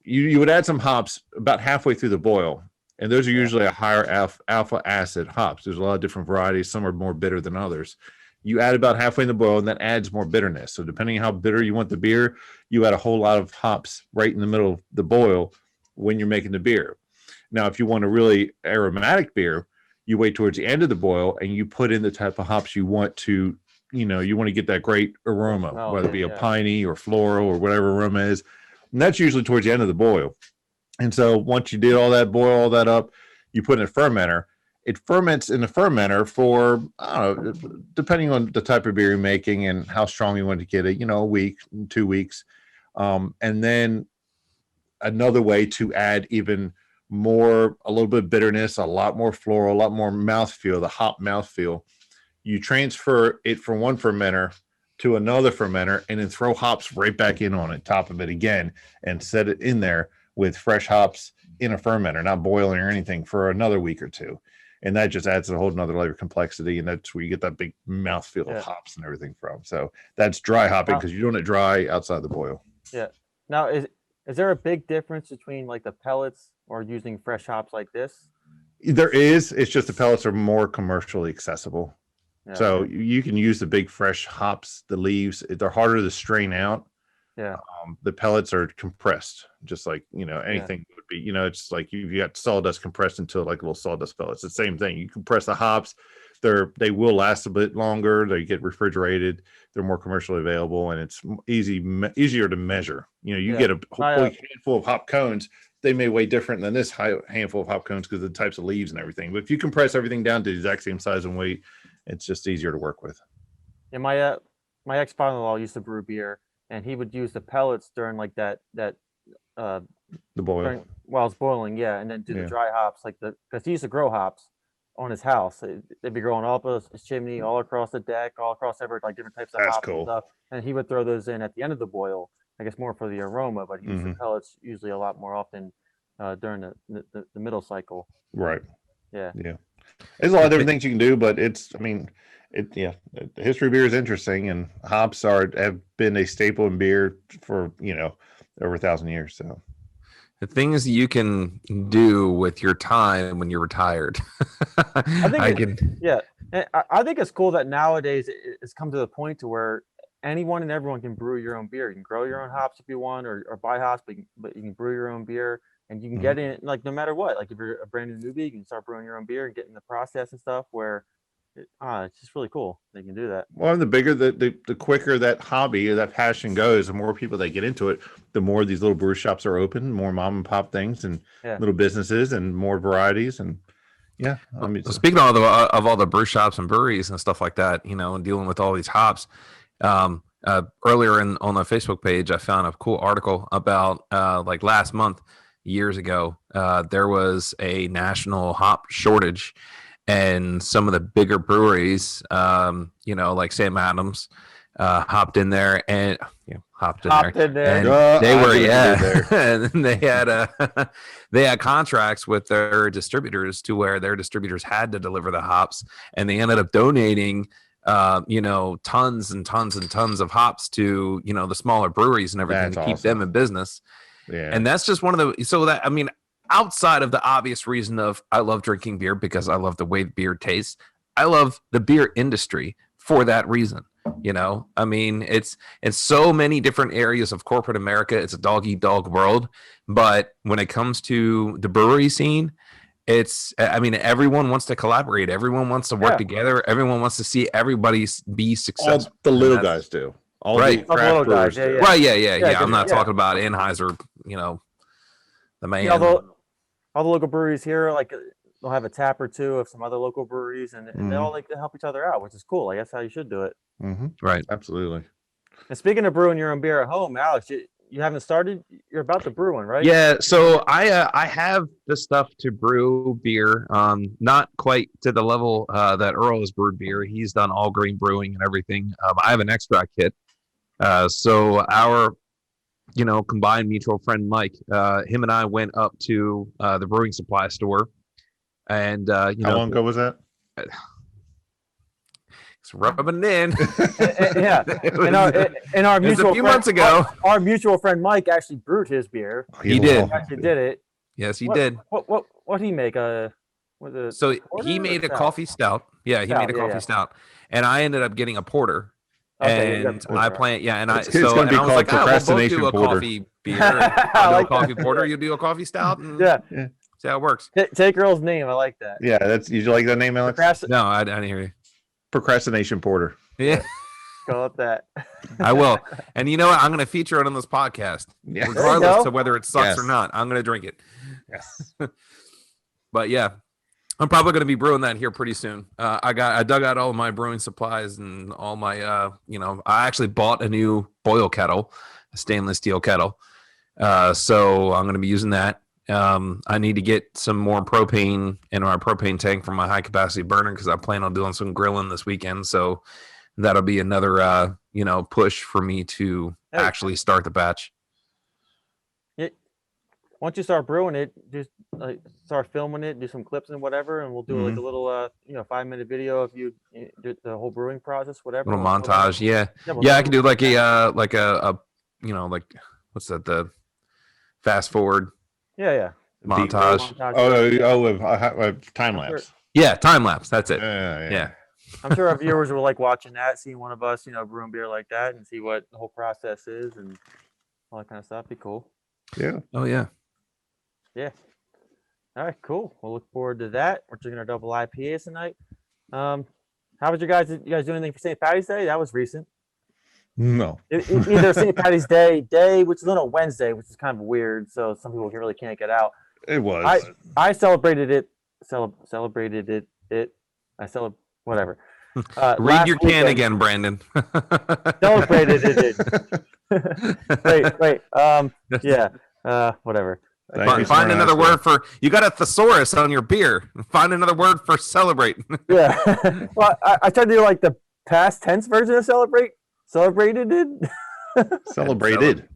[SPEAKER 2] You would add some hops about halfway through the boil. And those are usually a higher alpha acid hops. There's a lot of different varieties. Some are more bitter than others. You add about halfway in the boil, and that adds more bitterness. So depending on how bitter you want the beer, you add a whole lot of hops right in the middle of the boil when you're making the beer. Now, if you want a really aromatic beer, you wait towards the end of the boil and you put in the type of hops you want to you want to get that great aroma,
[SPEAKER 1] Oh,
[SPEAKER 2] whether it be a
[SPEAKER 1] yeah.
[SPEAKER 2] piney or floral or whatever aroma is. And that's usually towards the end of the boil. And so once you did all that, boil all that up, you put in a fermenter. It ferments in the fermenter for, I don't know, depending on the type of beer you're making and how strong you want to get it, a week, 2 weeks. And then another way to add even more, a little bit of bitterness, a lot more floral, a lot more mouthfeel, the hop mouthfeel. You transfer it from one fermenter to another fermenter and then throw hops right back in on it, top of it again, and set it in there with fresh hops in a fermenter, not boiling or anything, for another week or two. And that just adds a whole nother layer of complexity. And that's where you get that big mouthfeel of hops and everything from. So that's dry hopping because you're doing it dry outside the boil.
[SPEAKER 1] Yeah. Now, is there a big difference between like the pellets or using fresh hops like this?
[SPEAKER 2] There is. It's just the pellets are more commercially accessible. Yeah. So you can use the big fresh hops, the leaves. They're harder to strain out.
[SPEAKER 1] Yeah.
[SPEAKER 2] The pellets are compressed, just like anything would be. It's like you got sawdust compressed into like little sawdust pellets. It's the same thing. You compress the hops, they will last a bit longer. They get refrigerated. They're more commercially available, and it's easier to measure. You get a whole handful of hop cones. They may weigh different than this handful of hop cones because of the types of leaves and everything. But if you compress everything down to the exact same size and weight, it's just easier to work with.
[SPEAKER 1] Yeah, my ex-father-in-law used to brew beer, and he would use the pellets during like that
[SPEAKER 2] the boil
[SPEAKER 1] while it's boiling, and then do the dry hops because he used to grow hops on his house. They'd be growing all up his chimney, all across the deck, all across like different types of hops and stuff. And he would throw those in at the end of the boil, I guess more for the aroma, but he used the pellets usually a lot more often during the middle cycle.
[SPEAKER 2] Right.
[SPEAKER 1] Yeah.
[SPEAKER 2] There's a lot of different things you can do, but the history of beer is interesting, and hops have been a staple in beer for over 1,000 years. So
[SPEAKER 3] the things you can do with your time when you're retired. I
[SPEAKER 1] think it's cool that nowadays it's come to the point to where anyone and everyone can brew your own beer. You can grow your own hops if you want, or buy hops, but you can brew your own beer. And you can get in like no matter what. Like if you're a brand new newbie, you can start brewing your own beer and get in the process and stuff. Where it's just really cool. They can do that.
[SPEAKER 2] Well, the bigger the quicker that hobby or that passion goes, the more people that get into it, the more these little brew shops are open, more mom and pop things and little businesses and more varieties. And
[SPEAKER 3] speaking of all the brew shops and breweries and stuff like that, and dealing with all these hops. Earlier on the Facebook page, I found a cool article about like last month. Years ago, there was a national hop shortage, and some of the bigger breweries, like Sam Adams, hopped in there and hopped in there. And they were and they had contracts with their distributors to where their distributors had to deliver the hops, and they ended up donating tons and tons and tons of hops to the smaller breweries and everything to keep them in business.
[SPEAKER 2] Yeah.
[SPEAKER 3] And that's just one of the outside of the obvious reason of I love drinking beer because I love the way beer tastes, I love the beer industry for that reason. It's in so many different areas of corporate America. It's a dog-eat-dog world. But when it comes to the brewery scene, everyone wants to collaborate. Everyone wants to work together. Everyone wants to see everybody be successful.
[SPEAKER 2] All the little guys do. All
[SPEAKER 3] right.
[SPEAKER 2] The craft brewers do.
[SPEAKER 3] Right. Yeah. I'm not talking about Anheuser, the man.
[SPEAKER 1] All the local breweries here, like they'll have a tap or two of some other local breweries, and they all like to help each other out, which is cool. Like that's how you should do it.
[SPEAKER 3] Right.
[SPEAKER 2] Absolutely.
[SPEAKER 1] And speaking of brewing your own beer at home, Alex, you haven't started. You're about to brew one, right?
[SPEAKER 3] Yeah. So I have the stuff to brew beer. Not quite to the level that Earl has brewed beer. He's done all grain brewing and everything. I have an extract kit. So our, combined mutual friend Mike, him and I went up to the brewing supply store, and
[SPEAKER 2] how long ago was that?
[SPEAKER 3] It's rubbing in.
[SPEAKER 1] And our mutual
[SPEAKER 3] a few months ago.
[SPEAKER 1] Our mutual friend Mike actually brewed his beer.
[SPEAKER 3] He did.
[SPEAKER 1] He actually did it.
[SPEAKER 3] Yes, he did.
[SPEAKER 1] What did he make?
[SPEAKER 3] So he made a coffee stout. Yeah, he made a coffee stout, and I ended up getting a porter.
[SPEAKER 1] Okay,
[SPEAKER 3] and I plan,
[SPEAKER 2] it's going to be called procrastination
[SPEAKER 3] we'll both do a coffee beer. I'll do a coffee porter. You do a coffee stout. And see how it works.
[SPEAKER 1] Take Earl's name. I like that.
[SPEAKER 2] Yeah, you like that name, Alex?
[SPEAKER 3] No, I didn't hear you.
[SPEAKER 2] Procrastination porter.
[SPEAKER 3] Yeah.
[SPEAKER 1] Call it that.
[SPEAKER 3] I will. And you know what? I'm going to feature it on this podcast,
[SPEAKER 2] Yeah.
[SPEAKER 3] regardless of whether it sucks or
[SPEAKER 2] Yes.
[SPEAKER 3] not. I'm going to drink it.
[SPEAKER 2] Yes.
[SPEAKER 3] But yeah, I'm probably going to be brewing that here pretty soon. I dug out all of my brewing supplies and all my, I actually bought a new boil kettle, a stainless steel kettle. So I'm going to be using that. I need to get some more propane in my propane tank for my high capacity burner because I plan on doing some grilling this weekend. So that'll be another, push for me to actually start the batch.
[SPEAKER 1] Once you start brewing it, just like start filming it, do some clips and whatever, and we'll do like a little 5-minute video of you do the whole brewing process, whatever.
[SPEAKER 3] Little montage, yeah. I can do like a what's that, the fast forward montage.
[SPEAKER 2] Time lapse.
[SPEAKER 3] Yeah, time lapse. That's it.
[SPEAKER 2] Yeah.
[SPEAKER 1] I'm sure our viewers will like watching that, seeing one of us, brewing beer like that, and see what the whole process is and all that kind of stuff. Be cool.
[SPEAKER 2] Yeah.
[SPEAKER 3] Oh yeah.
[SPEAKER 1] Yeah. All right, cool. We'll look forward to that. We're drinking our double IPAs tonight. How was you guys? Did you guys do anything for St. Patty's Day? That was recent.
[SPEAKER 2] No.
[SPEAKER 1] Either St. Patty's Day, which is on a Wednesday, which is kind of weird. So some people really can't get out.
[SPEAKER 2] It was.
[SPEAKER 1] I celebrated it. Whatever.
[SPEAKER 3] Read your can again, Brandon.
[SPEAKER 1] Celebrated it. wait. Yeah. Whatever.
[SPEAKER 3] Find another word for. You got a thesaurus on your beer. Find another word for celebrate.
[SPEAKER 1] Yeah. Well, I tried to do like the past tense version of celebrate. Celebrated it.
[SPEAKER 2] Celebrated.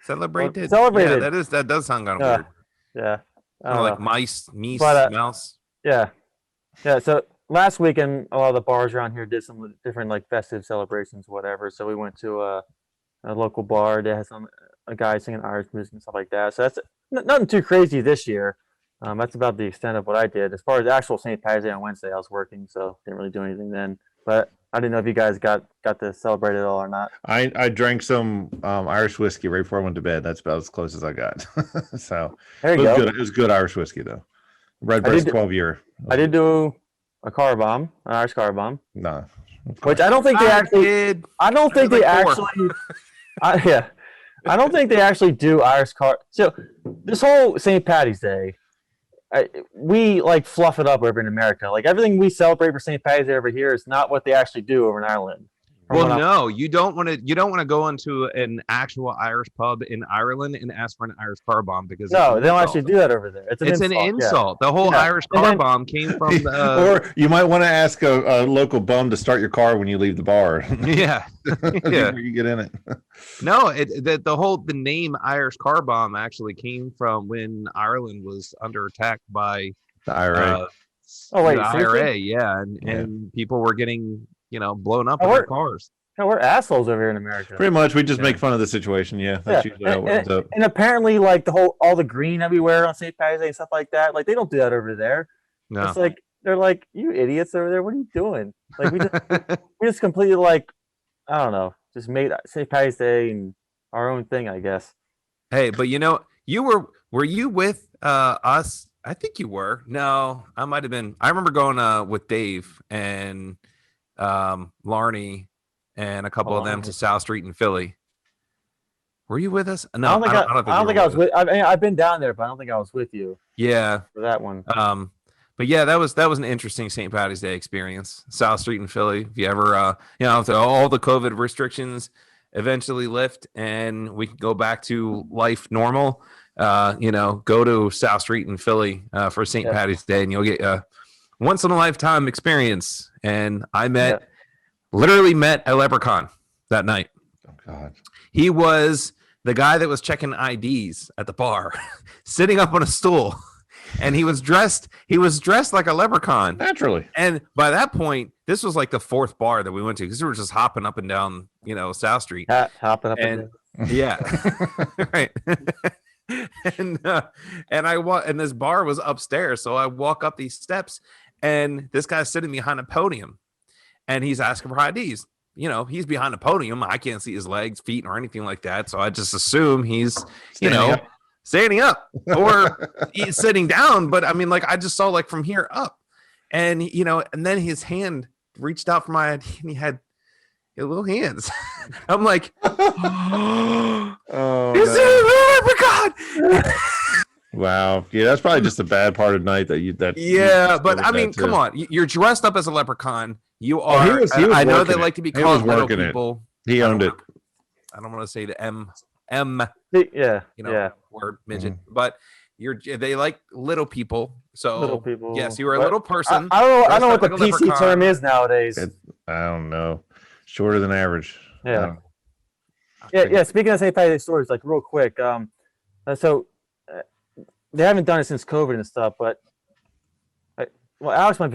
[SPEAKER 3] Celebrated.
[SPEAKER 1] Celebrated.
[SPEAKER 3] Yeah, that does sound kind of weird.
[SPEAKER 1] Yeah.
[SPEAKER 3] Kind of like mice, meese, mouse.
[SPEAKER 1] Yeah. Yeah. So last weekend, a lot of the bars around here did some different like festive celebrations, whatever. So we went to a local bar that has a guy singing Irish music and stuff like that. So that's nothing too crazy this year. That's about the extent of what I did. As far as actual St. Patty's Day on Wednesday, I was working, so didn't really do anything then. But I didn't know if you guys got to celebrate it all or not.
[SPEAKER 2] I drank some Irish whiskey right before I went to bed. That's about as close as I got. So
[SPEAKER 1] there you go.
[SPEAKER 2] Good. It was good Irish whiskey though. Redbreast 12-year.
[SPEAKER 1] I did do a car bomb, an Irish car bomb.
[SPEAKER 2] No.
[SPEAKER 1] Which I don't think they actually. I don't think they actually. I don't think they actually do Irish car. So this whole St. Patty's Day, we like fluff it up over in America. Like everything we celebrate for St. Patty's Day over here is not what they actually do over in Ireland.
[SPEAKER 3] Well, no, you don't want to go into an actual Irish pub in Ireland and ask for an Irish car bomb because
[SPEAKER 1] they don't actually do that over there. It's an insult.
[SPEAKER 3] Yeah. The whole Irish car bomb came from
[SPEAKER 2] or you might want to ask a local bum to start your car when you leave the bar.
[SPEAKER 3] Yeah.
[SPEAKER 2] Before you get in it.
[SPEAKER 3] No, the name Irish car bomb actually came from when Ireland was under attack by
[SPEAKER 2] the IRA.
[SPEAKER 3] The IRA, yeah, and people were getting blown up in their cars.
[SPEAKER 1] We're assholes over here in America.
[SPEAKER 2] Pretty much, we just make fun of the situation. Yeah, that's usually how it ends up.
[SPEAKER 1] And apparently, like all the green everywhere on St. Patty's Day and stuff like that, like they don't do that over there. No. It's like they're like, you idiots over there, what are you doing? Like we just completely like, I don't know, just made St. Patty's Day and our own thing, I guess.
[SPEAKER 3] Hey, but were you with us? I think you were. No, I might have been. I remember going with Dave and Larney and a couple of them to South Street in Philly. Were you with us? No, I don't think
[SPEAKER 1] I was with. I mean, I've been down there, but I don't think I was with you.
[SPEAKER 3] Yeah,
[SPEAKER 1] for that one.
[SPEAKER 3] But yeah, that was an interesting St. Patty's Day experience. South Street in Philly. If you ever, if all the COVID restrictions eventually lift and we can go back to life normal, go to South Street in Philly for St. Patty's Day, and you'll get a once in a lifetime experience. And I literally met a leprechaun that night.
[SPEAKER 2] Oh God.
[SPEAKER 3] He was the guy that was checking IDs at the bar, sitting up on a stool, and he was dressed like a leprechaun.
[SPEAKER 2] Naturally.
[SPEAKER 3] And by that point, this was like the fourth bar that we went to because we were just hopping up and down, South Street.
[SPEAKER 1] Hopping up and down.
[SPEAKER 3] Yeah. Right. And this bar was upstairs. So I walk up these steps and this guy's sitting behind a podium and he's asking for IDs. He's behind a podium. I can't see his legs, feet, or anything like that. So I just assume he's, standing up or he's sitting down. But I mean, like, I just saw like from here up and, and then his hand reached out for my ID and Your little hands. I'm like,
[SPEAKER 2] Oh,
[SPEAKER 3] is
[SPEAKER 2] no.
[SPEAKER 3] it a leprechaun?
[SPEAKER 2] Wow. Yeah, that's probably just a bad part of the night that you
[SPEAKER 3] Yeah, but
[SPEAKER 2] discovered
[SPEAKER 3] I mean,
[SPEAKER 2] that,
[SPEAKER 3] come
[SPEAKER 2] too.
[SPEAKER 3] on. You're dressed up as a leprechaun. You
[SPEAKER 2] Oh, he
[SPEAKER 3] are.
[SPEAKER 2] was
[SPEAKER 3] I know they
[SPEAKER 2] working
[SPEAKER 3] like
[SPEAKER 2] it.
[SPEAKER 3] to be
[SPEAKER 2] He was
[SPEAKER 3] called little
[SPEAKER 2] working it.
[SPEAKER 3] people.
[SPEAKER 2] He owned it.
[SPEAKER 3] I don't want to say the M,
[SPEAKER 1] Yeah,
[SPEAKER 3] you know,
[SPEAKER 1] yeah.
[SPEAKER 3] word midget, but they like little people. So
[SPEAKER 1] Little people.
[SPEAKER 3] yes, you were a
[SPEAKER 1] What?
[SPEAKER 3] little person.
[SPEAKER 1] I don't know. I
[SPEAKER 3] dressed
[SPEAKER 1] don't know
[SPEAKER 3] up
[SPEAKER 1] what the
[SPEAKER 3] like a
[SPEAKER 1] PC
[SPEAKER 3] leprechaun.
[SPEAKER 1] term is nowadays.
[SPEAKER 2] I don't know. Shorter than average.
[SPEAKER 1] Yeah. Yeah. Speaking of St. Patrick's stories, like real quick. So they haven't done it since COVID and stuff, but well, Alex might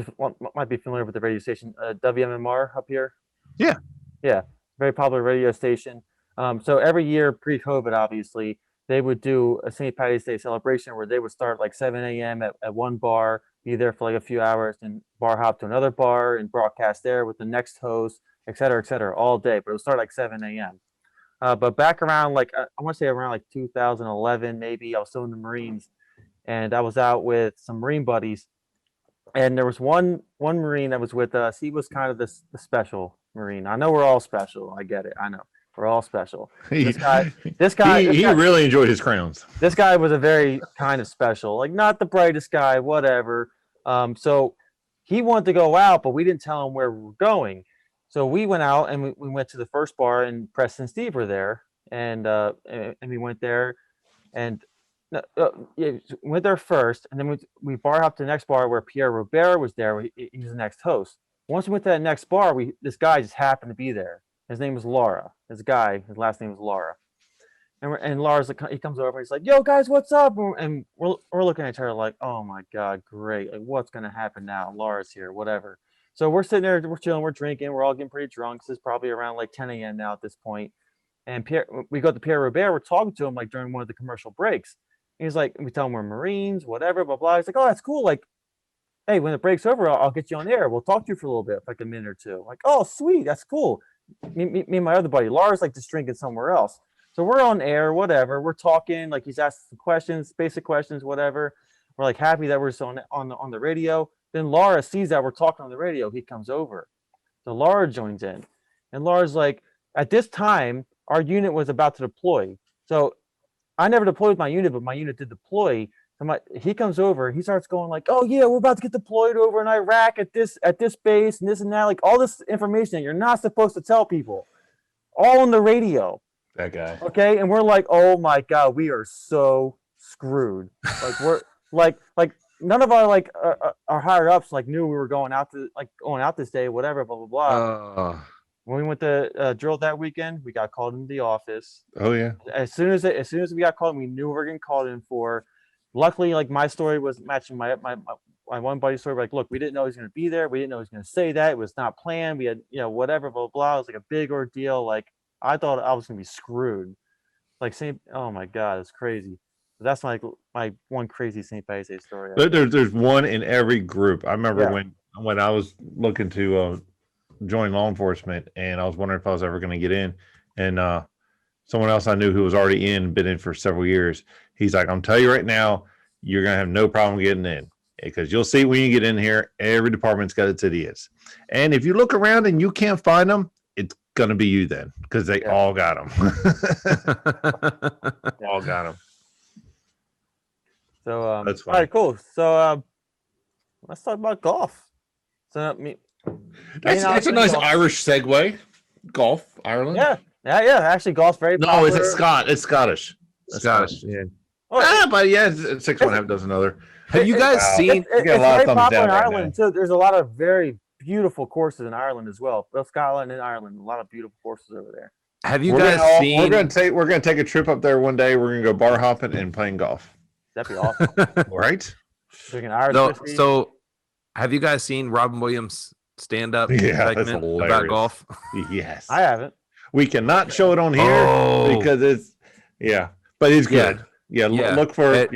[SPEAKER 1] be familiar with the radio station WMMR up here.
[SPEAKER 2] Yeah.
[SPEAKER 1] Yeah, very popular radio station. So every year pre-COVID, obviously, they would do a St. Patty's Day celebration where they would start like 7 a.m. At one bar, be there for like a few hours, then bar hop to another bar and broadcast there with the next host, et cetera, all day. But it would start like 7 a.m. But back around like I want to say around like 2011, maybe I was still in the Marines, and I was out with some Marine buddies, and there was one Marine that was with us. He was kind of the special Marine. I know we're all special. I get it. I know we're all special. This guy,
[SPEAKER 2] he really enjoyed his crowns.
[SPEAKER 1] This guy was a very kind of special, like not the brightest guy, whatever. So he wanted to go out, but we didn't tell him where we were going. So we went out and we went to the first bar, and Preston and Steve were there, and we went there, and yeah, went there first, and then we bar hopped to the next bar where Pierre Robert was there. He was the next host. Once we went to that next bar, this guy just happened to be there. His name was Laura. His last name was Laura. And Lars, he comes over. He's like, "Yo, guys, what's up?" And we're looking at each other like, "Oh my god, great! Like, what's gonna happen now? Lars here, whatever." So we're sitting there, we're chilling, we're drinking, we're all getting pretty drunk. This is probably around like 10 a.m. now at this point. And we go to Pierre Robert. We're talking to him like during one of the commercial breaks. And he's like, we tell him we're Marines, whatever, blah blah. He's like, "Oh, that's cool. Like, hey, when the break's over, I'll get you on air. We'll talk to you for a little bit, like a minute or two." Like, "Oh, sweet, that's cool." Me and my other buddy Lars like just drinking somewhere else. So we're on air, whatever. We're talking, like he's asking some questions, basic questions, whatever. We're like happy that we're on the radio. Then Laura sees that we're talking on the radio. He comes over. So Laura joins in. And Laura's like, at this time, our unit was about to deploy. So I never deployed my unit, but my unit did deploy. So he comes over, he starts going like, "Oh yeah, we're about to get deployed over in Iraq at this base and this and that," like all this information that you're not supposed to tell people, all on the radio.
[SPEAKER 2] That guy.
[SPEAKER 1] Okay, and we're like, "Oh my god, we are so screwed." Like we're like none of our like our higher ups like knew we were going out this day, whatever, blah blah blah. When we went to drill that weekend, we got called into the office.
[SPEAKER 2] Oh yeah.
[SPEAKER 1] As soon as we got called, we knew we were getting called in for. Luckily, like my story was matching my one buddy's story. Like, look, we didn't know he was going to be there. We didn't know he was going to say that. It was not planned. We had, whatever, blah, blah. It was like a big ordeal. Like, I thought I was going to be screwed. Like, oh my God, it's crazy. That's my one crazy St. Patty's Day story.
[SPEAKER 2] There's one in every group. I remember when I was looking to join law enforcement, and I was wondering if I was ever going to get in, and someone else I knew who was already been in for several years. He's like, "I'm telling you right now, you're going to have no problem getting in, because you'll see when you get in here, every department's got its idiots. And if you look around and you can't find them, it's going to be you then, because they all got them." All got them.
[SPEAKER 1] So
[SPEAKER 2] that's fine.
[SPEAKER 1] All right, cool. So let's talk about golf. So
[SPEAKER 2] that's a nice Irish segue. Golf, Ireland.
[SPEAKER 1] Yeah. Actually, golf's very popular.
[SPEAKER 2] No, it's Scottish. Scottish. Yeah. But yeah, 6-1 half dozen other.
[SPEAKER 3] Have you guys seen?
[SPEAKER 1] It's very popular in Ireland too. There's a lot of very beautiful courses in Ireland as well. Both Scotland and Ireland, a lot of beautiful courses over there.
[SPEAKER 3] Have you guys seen?
[SPEAKER 2] We're gonna take a trip up there one day. We're gonna go bar hopping and playing golf.
[SPEAKER 1] That'd be awesome.
[SPEAKER 2] Right?
[SPEAKER 3] So, have you guys seen Robin Williams' stand-up segment about golf?
[SPEAKER 2] Yes,
[SPEAKER 1] I haven't.
[SPEAKER 2] We cannot show it on here because it's but it's good. Look for it.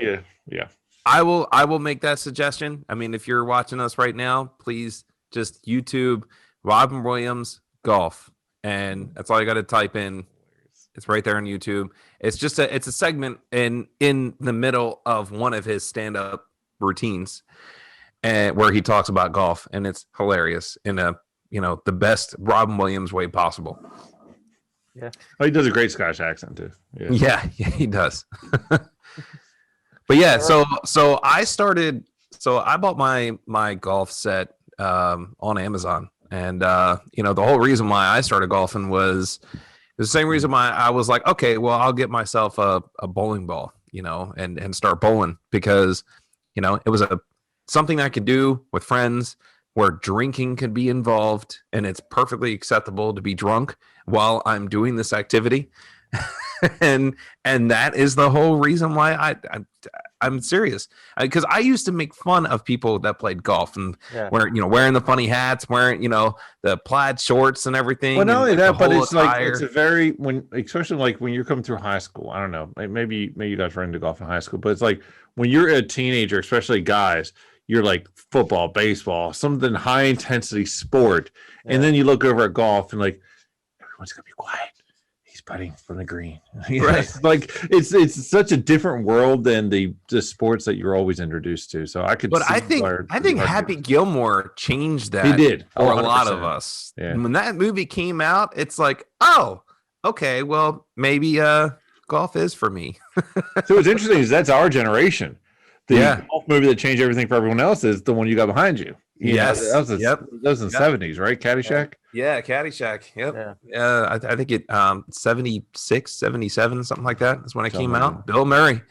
[SPEAKER 3] I will make that suggestion. I mean, if you're watching us right now, please just YouTube Robin Williams golf, and that's all you got to type in. It's right there on YouTube. It's just it's a segment in the middle of one of his stand-up routines, and where he talks about golf, and it's hilarious in a the best Robin Williams way possible.
[SPEAKER 1] Yeah.
[SPEAKER 2] Oh, he does a great Scottish accent too.
[SPEAKER 3] Yeah, he does. But yeah, so I started. So I bought my golf set on Amazon, and the whole reason why I started golfing was the same reason why I was like, okay, well, I'll get myself a bowling ball, and start bowling, because it was something I could do with friends where drinking could be involved, and it's perfectly acceptable to be drunk while I'm doing this activity. and that is the whole reason why I'm serious, because I used to make fun of people that played golf and wearing the funny hats, wearing the plaid shorts and everything.
[SPEAKER 2] Well, not only that, but it's
[SPEAKER 3] attire.
[SPEAKER 2] like it's a very especially like when you're coming through high school. I don't know, maybe you guys were into golf in high school, but it's like when you're a teenager, especially guys, you're like football, baseball, something high intensity sport, and then you look over at golf and like everyone's gonna be quiet. He's putting from the green.
[SPEAKER 3] Right.
[SPEAKER 2] Like it's such a different world than the sports that you're always introduced to. So I could.
[SPEAKER 3] But I think Happy Gilmore changed that.
[SPEAKER 2] He did
[SPEAKER 3] for a lot of us.
[SPEAKER 2] Yeah.
[SPEAKER 3] When that movie came out, it's like, oh, okay, well, maybe golf is for me.
[SPEAKER 2] So what's interesting is that's our generation. The golf movie that changed everything for everyone else is the one you got behind you.
[SPEAKER 3] Yes.
[SPEAKER 2] That was in the 70s, right? Caddyshack.
[SPEAKER 3] Yeah, Caddyshack. Yep. Yeah. I think it 76, 77, something like that is when it came out. Bill Murray.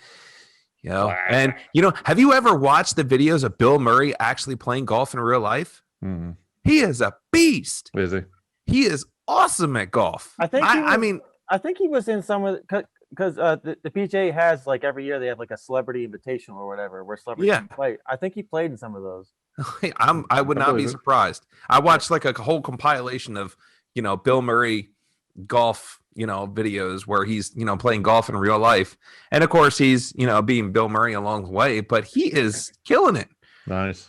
[SPEAKER 3] Wow. And have you ever watched the videos of Bill Murray actually playing golf in real life?
[SPEAKER 2] Mm-hmm.
[SPEAKER 3] He is a beast.
[SPEAKER 2] Is he?
[SPEAKER 3] He is awesome at golf.
[SPEAKER 1] I think he was in some of because the PGA has, like, every year they have like a celebrity invitational or whatever where celebrities can play. I think he played in some of those.
[SPEAKER 3] I would not be surprised. I watched like a whole compilation of Bill Murray golf videos where he's playing golf in real life, and of course he's being Bill Murray along the way, but he is killing it.
[SPEAKER 2] Nice.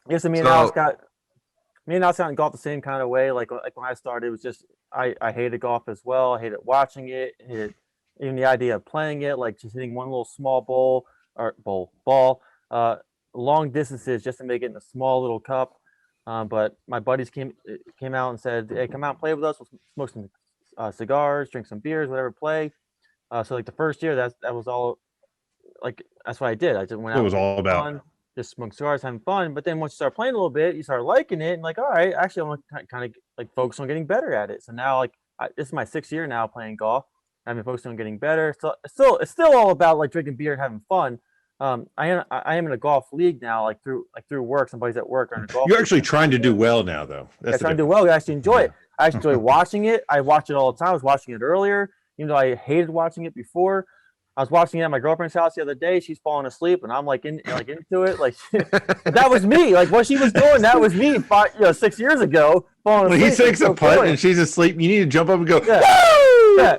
[SPEAKER 1] Yes, me and Alex got in golf the same kind of way. Like when I started, it was just I hated golf as well. I hated watching it. Even the idea of playing it, like just hitting one little small ball, long distances just to make it in a small little cup. But my buddies came out and said, "Hey, come out and play with us. We'll smoke some cigars, drink some beers, whatever, play." So like the first year, that was all. Like that's what I did. I just went out.
[SPEAKER 2] It was all about
[SPEAKER 1] fun, just smoke cigars, having fun. But then once you start playing a little bit, you start liking it, and like, all right, actually, I want to kind of like focus on getting better at it. So now, like, this is my 6th year now playing golf. I've been focusing on getting better. So it's still all about like drinking beer and having fun. I am in a golf league now, like through work. Somebody's at work.
[SPEAKER 2] You're actually trying to do well now, though.
[SPEAKER 1] That's trying to do well. I actually enjoy it. I actually enjoy watching it. I watch it all the time. I was watching it earlier. Even though I hated watching it before. I was watching it at my girlfriend's house the other day. She's falling asleep, and I'm into it. Like that was me. Like what she was doing, that was me 6 years ago. Falling asleep.
[SPEAKER 2] When he takes a putt and she's asleep, you need to jump up and go.
[SPEAKER 1] Yeah.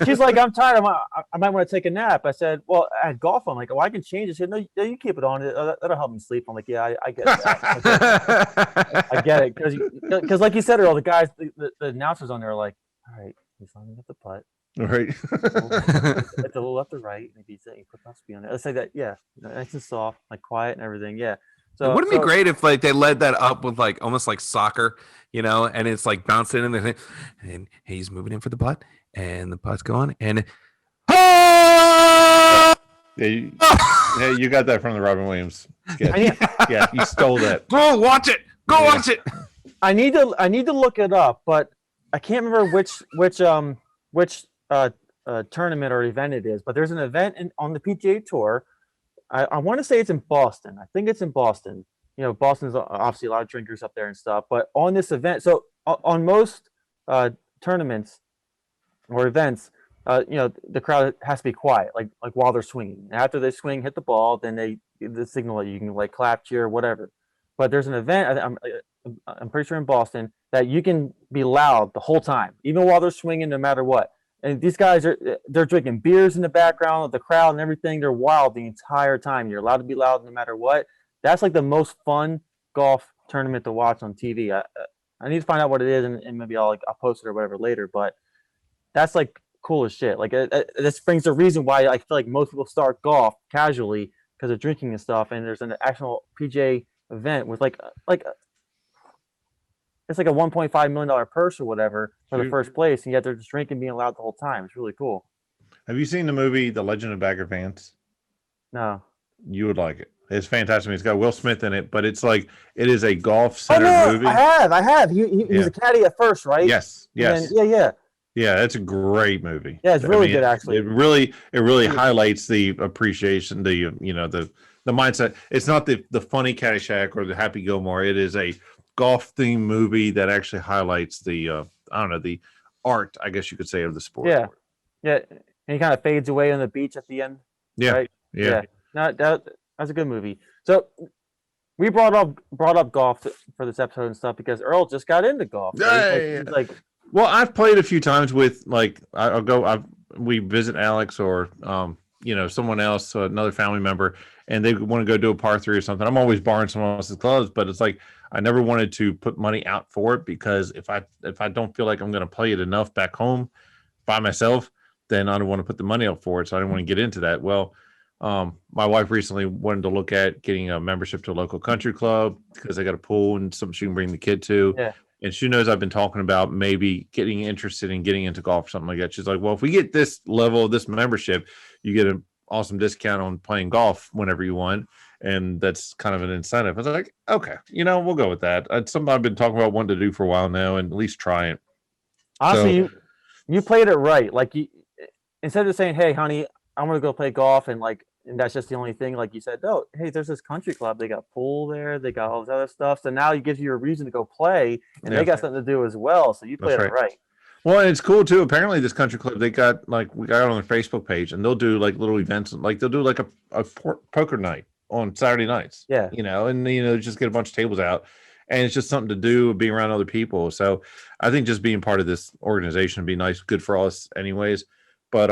[SPEAKER 1] She's like, I'm tired. I might want to take a nap. I said, well, at golf, I'm like, oh, I can change it. She said, no, you keep it on. That'll help me sleep. I'm like, yeah, I get that. I get it because like you said, Earl, the guys, the announcers on there are like, all right, he's lining up the putt.
[SPEAKER 2] Right.
[SPEAKER 1] It's a little left or right. Maybe you put that speed on it. Let's say that, yeah, nice and soft, like quiet and everything. Yeah. So
[SPEAKER 3] wouldn't it be great if like they led that up with like almost like soccer, and it's like bouncing in there, and he's moving in for the putt, and the putt's going, and
[SPEAKER 2] yeah, you got that from the Robin Williams sketch. Yeah, you stole that.
[SPEAKER 3] Go watch it. Go watch it.
[SPEAKER 1] I need to look it up, but I can't remember which tournament or event it is. But there's an event on the PGA Tour. I want to say it's in Boston. I think it's in Boston. Boston's obviously a lot of drinkers up there and stuff. But on this event, so on most tournaments or events, the crowd has to be quiet, like while they're swinging. After they swing, hit the ball, then they give the signal that you can like clap, cheer, whatever. But there's an event. I'm pretty sure in Boston that you can be loud the whole time, even while they're swinging, no matter what. And these guys they're drinking beers in the background of the crowd and everything. They're wild the entire time. You're allowed to be loud no matter what. That's like the most fun golf tournament to watch on TV. I need to find out what it is, and maybe I'll post it or whatever later. But that's like cool as shit. Like this brings the reason why I feel like most people start golf casually because of drinking and stuff. And there's an actual PGA event with like it's like a $1.5 million purse or whatever for the
[SPEAKER 2] Shoot.
[SPEAKER 1] first place, and yet they're just drinking, being allowed the whole time. It's really cool.
[SPEAKER 2] Have you seen the movie The Legend of Bagger Vance?
[SPEAKER 1] No.
[SPEAKER 2] You would like it. It's fantastic. It's got Will Smith in it, but it's like it is a golf
[SPEAKER 1] Oh
[SPEAKER 2] centered
[SPEAKER 1] no,
[SPEAKER 2] movie.
[SPEAKER 1] I have. He's
[SPEAKER 2] Yeah.
[SPEAKER 1] a caddy at first, right?
[SPEAKER 2] Yes, yes,
[SPEAKER 1] And then, yeah.
[SPEAKER 2] yeah. It's a great movie.
[SPEAKER 1] Yeah, it's really good, actually.
[SPEAKER 2] It really highlights the appreciation, the mindset. It's not the funny Caddyshack or the Happy Gilmore. It is a golf themed movie that actually highlights the I don't know, the art, I guess you could say, of the sport.
[SPEAKER 1] Yeah. And he kind of fades away on the beach at the end.
[SPEAKER 2] Yeah.
[SPEAKER 1] Right?
[SPEAKER 2] Yeah.
[SPEAKER 1] No, that's a good movie. So we brought up golf for this episode and stuff because Earl just got into golf.
[SPEAKER 2] Yeah.
[SPEAKER 1] He's like,
[SPEAKER 2] well, I've played a few times with like we visit Alex or someone else, another family member, and they want to go do a par 3 or something. I'm always borrowing someone else's clubs, but it's like I never wanted to put money out for it because if I don't feel like I'm going to play it enough back home by myself, then I don't want to put the money up for it. So I didn't want to get into that. Well, my wife recently wanted to look at getting a membership to a local country club because they got a pool and something she can bring the kid to.
[SPEAKER 1] Yeah.
[SPEAKER 2] And she knows I've been talking about maybe getting interested in getting into golf or something like that. She's like, well, if we get this level of this membership, you get an awesome discount on playing golf whenever you want. And that's kind of an incentive. I was like, okay, we'll go with that. It's something I've been talking about wanting to do for a while now and at least try it.
[SPEAKER 1] Honestly, you played it right. Like, instead of saying, hey, honey, I'm going to go play golf and that's just the only thing, like you said, oh, hey, there's this country club. They got pool there. They got all this other stuff. So now it gives you a reason to go play, and they got something to do as well. So you played it right.
[SPEAKER 2] Well, and it's cool too. Apparently, this country club, they got we got it on their Facebook page, and they'll do like little events, like they'll do like a poker night on Saturday nights.
[SPEAKER 1] Yeah,
[SPEAKER 2] and just get a bunch of tables out, and it's just something to do, being around other people. So I think just being part of this organization would be nice, good for us, anyways. But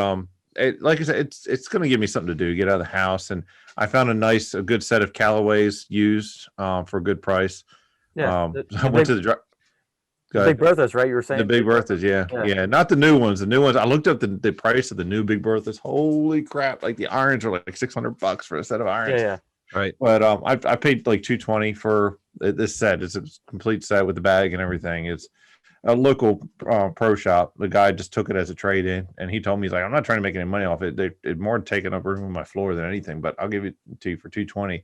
[SPEAKER 2] like I said, it's going to give me something to do, get out of the house, and I found a good set of Callaways used for a good price.
[SPEAKER 1] Yeah,
[SPEAKER 2] I went to the
[SPEAKER 1] Big Berthas, right? You were saying
[SPEAKER 2] the Big Berthas, yeah, not the new ones. The new ones, I looked up the price of the new Big Berthas. Holy crap! Like the irons are like $600 for a set of irons.
[SPEAKER 1] Yeah,
[SPEAKER 3] right.
[SPEAKER 2] But I paid like $220 for this set. It's a complete set with the bag and everything. It's a local pro shop. The guy just took it as a trade in, and he told me, he's like, I'm not trying to make any money off it. It more taking up room on my floor than anything, but I'll give it to you for $220.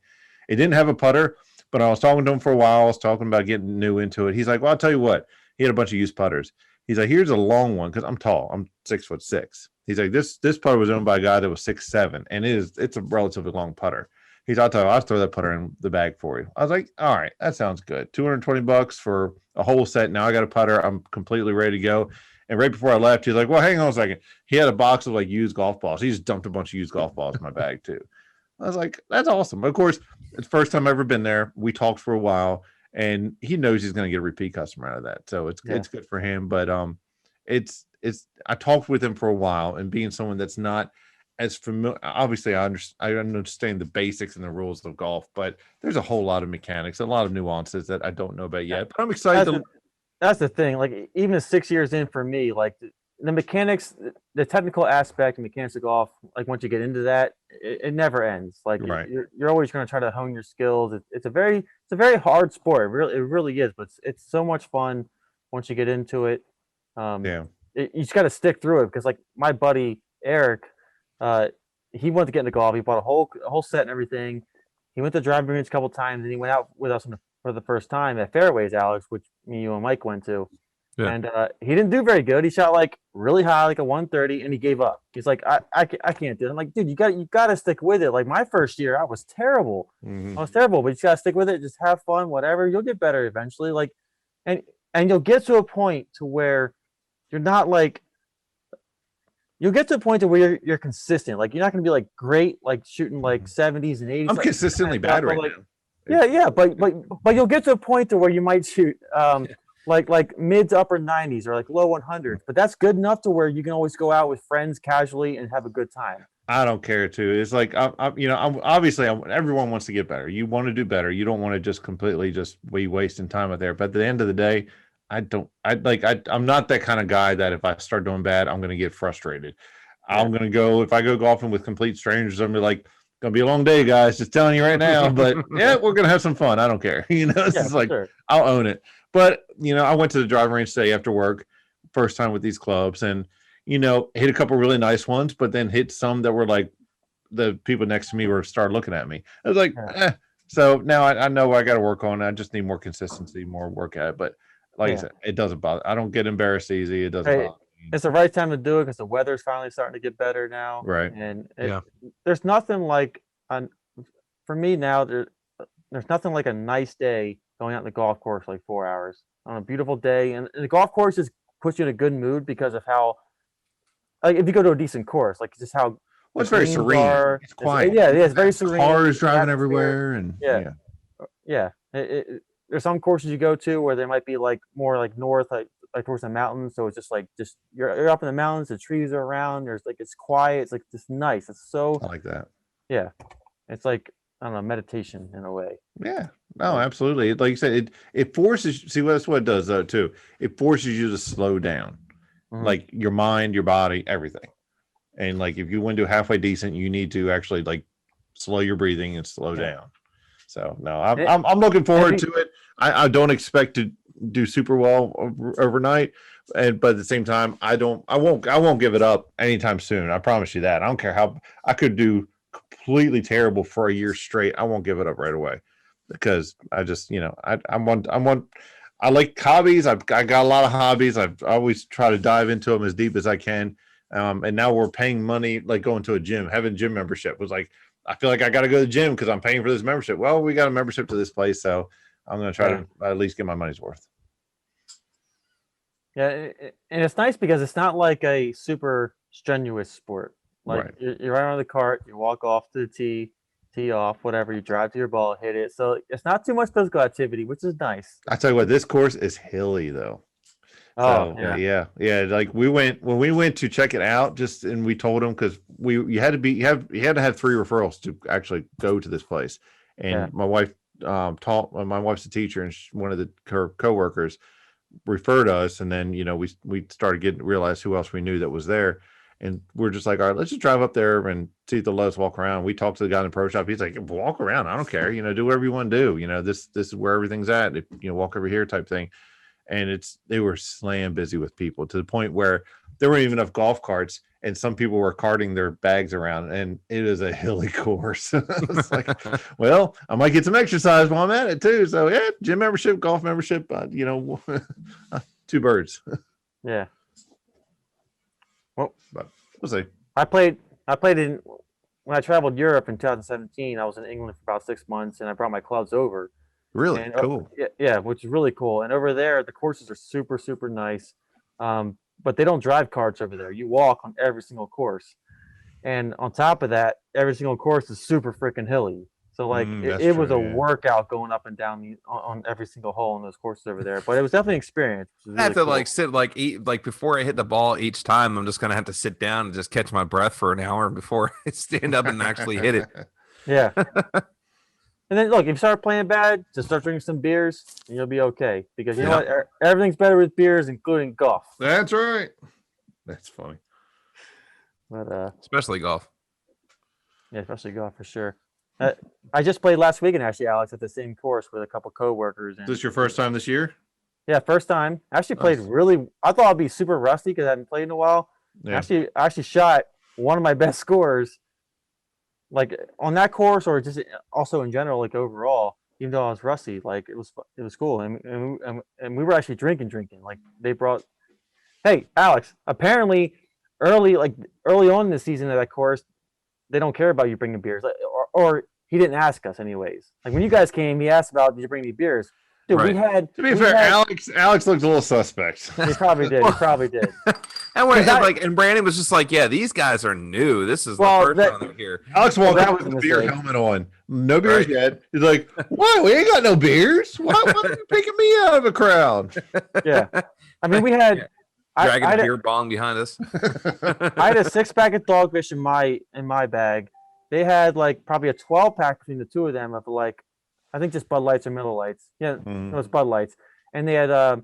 [SPEAKER 2] It didn't have a putter, but I was talking to him for a while. I was talking about getting new into it. He's like, well, I'll tell you what. He had a bunch of used putters. He's like, here's a long one, because I'm tall. I'm 6'6". He's like, this putter was owned by a guy that was 6'7", and it's a relatively long putter. He's, I'll tell you, I'll throw that putter in the bag for you. I was like, all right, that sounds good. $220 for a whole set. Now I got a putter. I'm completely ready to go. And right before I left, he's like, well, hang on a second. He had a box of like used golf balls. He just dumped a bunch of used golf balls in my bag too. I was like, that's awesome. Of course, it's the first time I've ever been there. We talked for a while, and he knows he's going to get a repeat customer out of that. So it's good for him. But I talked with him for a while, and being someone that's not as familiar, obviously I understand the basics and the rules of golf, but there's a whole lot of mechanics, a lot of nuances that I don't know about yet. But I'm excited.
[SPEAKER 1] That's the thing. Like, even 6 years in for me, like the mechanics, the technical aspect and mechanics of golf, like once you get into that, it never ends. Like,
[SPEAKER 2] right.
[SPEAKER 1] you're always going to try to hone your skills. It's a very hard sport. It really is, but it's so much fun once you get into it. You just got to stick through it, because like my buddy Eric, he wanted to get into golf. He bought a whole set and everything. He went to driving range a couple times, and he went out with us for the first time at Fairways, Alex, which me, you, and Mike went to. Yeah. And he didn't do very good. He shot like really high, like a 130, and he gave up. He's like, I can't do it. I'm like, dude, you got to stick with it. Like my first year, I was terrible.
[SPEAKER 2] Mm-hmm.
[SPEAKER 1] I was terrible, but you just got to stick with it. Just have fun, whatever. You'll get better eventually. Like, and you'll get to a point to where you're not like. You'll get to a point to where you're consistent. Like, you're not going to be like great, like shooting like 70s and 80s.
[SPEAKER 2] I'm consistently bad right
[SPEAKER 1] now. Yeah, but you'll get to a point to where you might shoot like mid to upper 90s or like low 100s. But that's good enough to where you can always go out with friends casually and have a good time.
[SPEAKER 2] I don't care too. It's like everyone wants to get better. You want to do better. You don't want to just completely just be wasting time out there. But at the end of the day, I'm not that kind of guy that if I start doing bad, I'm going to get frustrated. Yeah. I'm going to go, if I go golfing with complete strangers, I'm going to be like, gonna be a long day, guys. Just telling you right now. But yeah, we're gonna have some fun. I don't care. You know, this
[SPEAKER 1] Yeah,
[SPEAKER 2] is
[SPEAKER 1] for
[SPEAKER 2] like
[SPEAKER 1] sure.
[SPEAKER 2] I'll own it. But you know, I went to the driving range today after work, first time with these clubs, and you know, hit a couple really nice ones, but then hit some that were like the people next to me were started looking at me. I was like,
[SPEAKER 1] Yeah.
[SPEAKER 2] eh. So now I know I got to work on it. I just need more consistency, more work at it. But like I
[SPEAKER 1] Yeah.
[SPEAKER 2] said, it doesn't bother. I don't get embarrassed easy. It doesn't
[SPEAKER 1] Hey,
[SPEAKER 2] bother me.
[SPEAKER 1] it's the right time to do it because the weather's finally starting to get better now,
[SPEAKER 2] Right.
[SPEAKER 1] and
[SPEAKER 3] Yeah.
[SPEAKER 1] there's nothing like for me now. There's nothing like a nice day going out in the golf course for like 4 hours on a beautiful day, and the golf course just puts you in a good mood because of how, like, if you go to a decent course, like just how
[SPEAKER 2] Well,
[SPEAKER 1] the
[SPEAKER 2] it's very
[SPEAKER 1] greens
[SPEAKER 2] serene.
[SPEAKER 1] are.
[SPEAKER 2] It's quiet.
[SPEAKER 1] Yeah, it's very serene.
[SPEAKER 2] Cars
[SPEAKER 1] The
[SPEAKER 2] driving
[SPEAKER 1] atmosphere.
[SPEAKER 2] everywhere, and
[SPEAKER 1] Yeah,
[SPEAKER 2] yeah,
[SPEAKER 1] yeah. There's some courses you go to where they might be like more like north, like towards the mountains. So it's just like you're up in the mountains. The trees are around. There's like it's quiet. It's like just nice. It's so
[SPEAKER 2] I like that.
[SPEAKER 1] yeah. It's like I don't know meditation in a way.
[SPEAKER 2] Yeah, no,
[SPEAKER 1] Like,
[SPEAKER 2] absolutely. Like you said, it forces. See, that's what it does though too. It forces you to slow down,
[SPEAKER 1] mhm.
[SPEAKER 2] like your mind, your body, everything. And like if you want to do halfway decent, you need to actually like slow your breathing and slow
[SPEAKER 1] Yeah.
[SPEAKER 2] down. So no, I'm
[SPEAKER 1] It,
[SPEAKER 2] I'm, I'm looking forward
[SPEAKER 1] every
[SPEAKER 2] to it. I don't expect to do super well overnight, but at the same time, I won't give it up anytime soon. I promise you that. I don't care how I could do completely terrible for a year straight. I won't give it up right away because I just I like hobbies. I got a lot of hobbies. I've always try to dive into them as deep as I can. And now we're paying money, like going to a gym, having gym membership was like, I feel like I got to go to the gym because I'm paying for this membership. Well, we got a membership to this place, so I'm going to try
[SPEAKER 1] yeah.
[SPEAKER 2] to at least get my money's worth.
[SPEAKER 1] Yeah, and it's nice because it's not like a super strenuous sport. Like
[SPEAKER 2] Right.
[SPEAKER 1] you're right on the cart, you walk off to the tee off, whatever. You drive to your ball, hit it. So it's not too much physical activity, which is nice.
[SPEAKER 2] I tell you what, this course is hilly though.
[SPEAKER 1] Oh
[SPEAKER 2] So
[SPEAKER 1] yeah,
[SPEAKER 2] yeah. Like when we went to check it out, just and we told them because you had to have 3 referrals to actually go to this place.
[SPEAKER 1] yeah,
[SPEAKER 2] And my wife taught my wife's a teacher, and one of her coworkers referred us, and then we started getting realized who else we knew that was there, and we're just like, all right, let's just drive up there and see if they'll let us walk around. We talked to the guy in the pro shop. He's like, walk around, I don't care, do whatever you want to do. This is where everything's at. If, walk over here type thing. And they were slam busy with people to the point where there weren't even enough golf carts, and some people were carting their bags around, and it is a hilly course. It's like, well, I might get some exercise while I'm at it too. So yeah, gym membership, golf membership, 2 birds.
[SPEAKER 1] yeah. Well,
[SPEAKER 2] But we'll see.
[SPEAKER 1] I played in when I traveled Europe in 2017. I was in England for about 6 months, and I brought my clubs over.
[SPEAKER 2] Really
[SPEAKER 1] And
[SPEAKER 2] cool.
[SPEAKER 1] yeah, which is really cool. And over there, the courses are super, super nice. But they don't drive carts over there. You walk on every single course. And on top of that, every single course is super freaking hilly. So like
[SPEAKER 2] That's
[SPEAKER 1] it was a
[SPEAKER 2] true, yeah.
[SPEAKER 1] workout going up and down on every single hole in those courses over there. But it was definitely an experience. Which was
[SPEAKER 3] I have
[SPEAKER 1] really
[SPEAKER 3] to
[SPEAKER 1] cool.
[SPEAKER 3] like sit like eat like before I hit the ball each time. I'm just gonna have to sit down and just catch my breath for an hour before I stand up and actually hit it.
[SPEAKER 1] Yeah. And then look, if you start playing bad, just start drinking some beers, and you'll be okay. Because you know what, everything's better with beers, including golf.
[SPEAKER 2] That's right. That's funny.
[SPEAKER 1] But
[SPEAKER 3] Especially golf.
[SPEAKER 1] yeah, especially golf for sure. I just played last weekend, actually, Alex, at the same course with a couple coworkers.
[SPEAKER 2] Is this your first time this year?
[SPEAKER 1] Yeah, first time. I actually played
[SPEAKER 2] Nice.
[SPEAKER 1] really. I thought I'd be super rusty because I hadn't played in a while.
[SPEAKER 2] Yeah.
[SPEAKER 1] I actually shot one of my best scores, like on that course, or just also in general, like overall. Even though I was rusty, like it was cool, and we were actually drinking. Like they brought. Hey, Alex. Apparently, early on in the season of that course, they don't care about you bringing beers, or he didn't ask us anyways. Like when you guys came, he asked about, did you bring me beers? Dude,
[SPEAKER 3] Right.
[SPEAKER 2] To be fair, Alex looked a little suspect.
[SPEAKER 1] He probably did. He probably did.
[SPEAKER 3] And Brandon was just like, yeah, these guys are new. This is the first time they're here.
[SPEAKER 2] Alex walked
[SPEAKER 1] that
[SPEAKER 2] up
[SPEAKER 1] was
[SPEAKER 2] with
[SPEAKER 1] a
[SPEAKER 2] a beer
[SPEAKER 1] mistake.
[SPEAKER 2] helmet on. No beers
[SPEAKER 3] Right.
[SPEAKER 2] yet. He's like, why? We ain't got no beers. Why are you picking me out of a crowd?
[SPEAKER 1] Yeah. I mean, we had.
[SPEAKER 3] Dragging
[SPEAKER 1] I
[SPEAKER 3] a
[SPEAKER 1] had
[SPEAKER 3] beer bong behind us.
[SPEAKER 1] I had a 6-pack of Dogfish in my bag. They had like probably a 12-pack between the two of them of like, I think just Bud Lights or Miller Lights. Yeah, no, it's Bud Lights. And they had a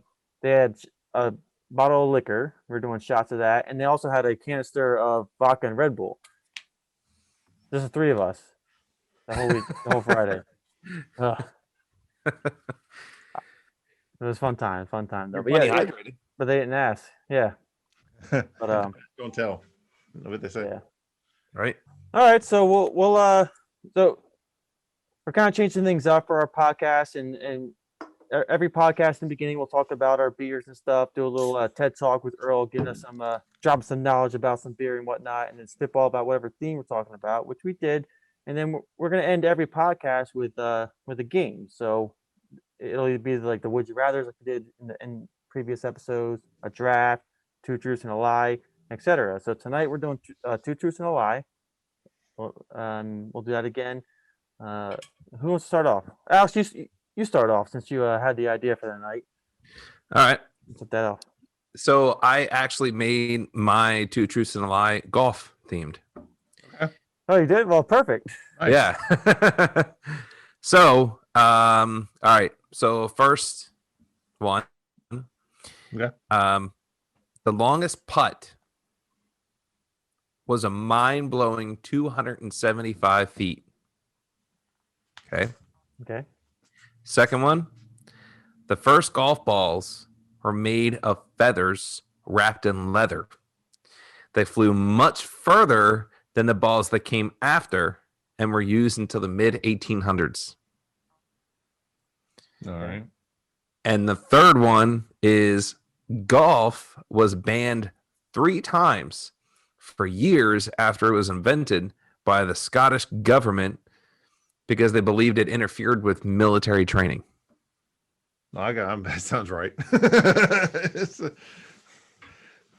[SPEAKER 1] bottle of liquor. We were doing shots of that, and they also had a canister of vodka and Red Bull. There's the 3 of us. the whole week, the whole Friday. Ugh. It was fun time though.
[SPEAKER 3] You're
[SPEAKER 1] But
[SPEAKER 3] plenty
[SPEAKER 1] yeah,
[SPEAKER 3] hydrated.
[SPEAKER 1] but they didn't ask. Yeah, but
[SPEAKER 2] Don't tell. Know what they say.
[SPEAKER 1] yeah.
[SPEAKER 3] Right.
[SPEAKER 1] All right, so so we're kind of changing things up for our podcast, and every podcast in the beginning we'll talk about our beers and stuff. Do a little TED talk with Earl, giving us some drop some knowledge about some beer and whatnot, and then spitball about whatever theme we're talking about, which we did. And then we're gonna end every podcast with a game. So it'll either be like the would you rather's like we did in previous episodes, a draft, two truths and a lie, etc. So tonight we're doing two truths and a lie. We'll do that again. Who wants to start off? Alex, you start off since you had the idea for the night.
[SPEAKER 3] All right.
[SPEAKER 1] Put that off.
[SPEAKER 3] So I actually made my two truths and a lie golf themed.
[SPEAKER 1] Oh, you did? Well, perfect.
[SPEAKER 2] Nice.
[SPEAKER 3] Yeah. So, all right. So first one.
[SPEAKER 2] Okay.
[SPEAKER 3] The longest putt was a mind-blowing 275 feet. Okay.
[SPEAKER 1] Okay.
[SPEAKER 3] Second one. The first golf balls were made of feathers wrapped in leather. They flew much further than the balls that came after and were used until the mid 1800s.
[SPEAKER 2] All right.
[SPEAKER 3] And the third one is golf was banned 3 times for years after it was invented by the Scottish government because they believed it interfered with military training.
[SPEAKER 2] No, that sounds right.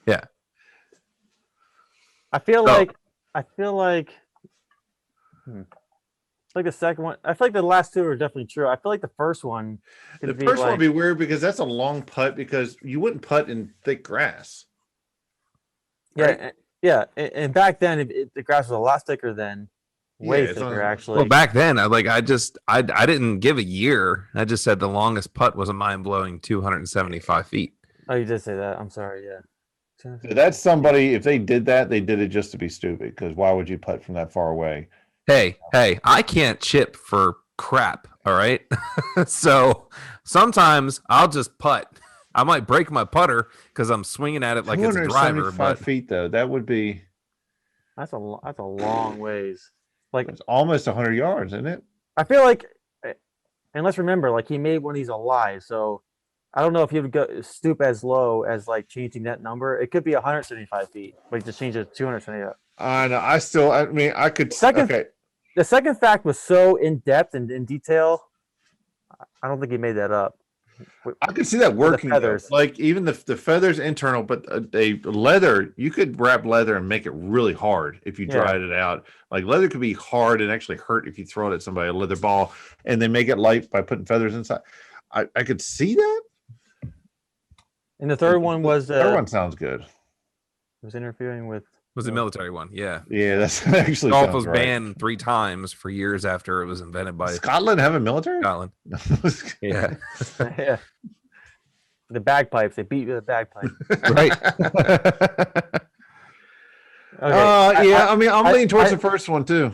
[SPEAKER 3] Yeah.
[SPEAKER 1] I feel
[SPEAKER 3] So-
[SPEAKER 1] like the second one. I feel like the last two are definitely true. I feel like the first one
[SPEAKER 2] The
[SPEAKER 1] could be
[SPEAKER 2] first one
[SPEAKER 1] like,
[SPEAKER 2] would be weird because that's a long putt because you wouldn't putt in thick grass. right?
[SPEAKER 1] and back then the grass was a lot thicker than way
[SPEAKER 2] Yeah, it's
[SPEAKER 1] thicker
[SPEAKER 2] on-
[SPEAKER 1] actually.
[SPEAKER 3] Well, back then, I didn't give a year. I just said the longest putt was a mind-blowing 275 feet.
[SPEAKER 1] Oh, you did say that. I'm sorry. Yeah.
[SPEAKER 2] That's somebody, if they did that, they did it just to be stupid because why would you putt from that far away?
[SPEAKER 3] Hey, I can't chip for crap. All right. So sometimes I'll just putt. I might break my putter because I'm swinging at it like it's a driver.
[SPEAKER 2] 275
[SPEAKER 3] But
[SPEAKER 2] feet, though, that would be
[SPEAKER 1] That's a long ways. Like
[SPEAKER 2] it's almost 100 yards, isn't it?
[SPEAKER 1] I feel like, and let's remember, like he made when he's alive. So I don't know if he would go stoop as low as like changing that number. It could be 175 feet, but he just changed it to 275.
[SPEAKER 2] I know. I mean, I could.
[SPEAKER 1] Second-
[SPEAKER 2] Okay.
[SPEAKER 1] The second fact was so in depth and in detail. I don't think he made that up.
[SPEAKER 2] I could see that working. Though.
[SPEAKER 1] feathers.
[SPEAKER 2] Like even the feathers internal, but a leather, you could wrap leather and make it really hard if you
[SPEAKER 1] Yeah.
[SPEAKER 2] dried it out. Like leather could be hard and actually hurt if you throw it at somebody, a leather ball, and they make it light by putting feathers inside. I could see that.
[SPEAKER 1] And the third one was
[SPEAKER 2] Everyone sounds good.
[SPEAKER 1] was interfering with.
[SPEAKER 3] was the military one. Yeah.
[SPEAKER 2] Yeah, that's actually
[SPEAKER 3] Golf
[SPEAKER 2] sounds
[SPEAKER 3] was
[SPEAKER 2] right.
[SPEAKER 3] banned 3 times for years after it was invented by
[SPEAKER 2] Scotland have a military?
[SPEAKER 3] Scotland. Yeah.
[SPEAKER 1] Yeah. The bagpipes. They beat you with a bagpipe.
[SPEAKER 3] Right.
[SPEAKER 1] Okay.
[SPEAKER 2] Yeah. I mean, I'm
[SPEAKER 1] I-
[SPEAKER 2] leaning towards
[SPEAKER 1] I-
[SPEAKER 2] the first one too.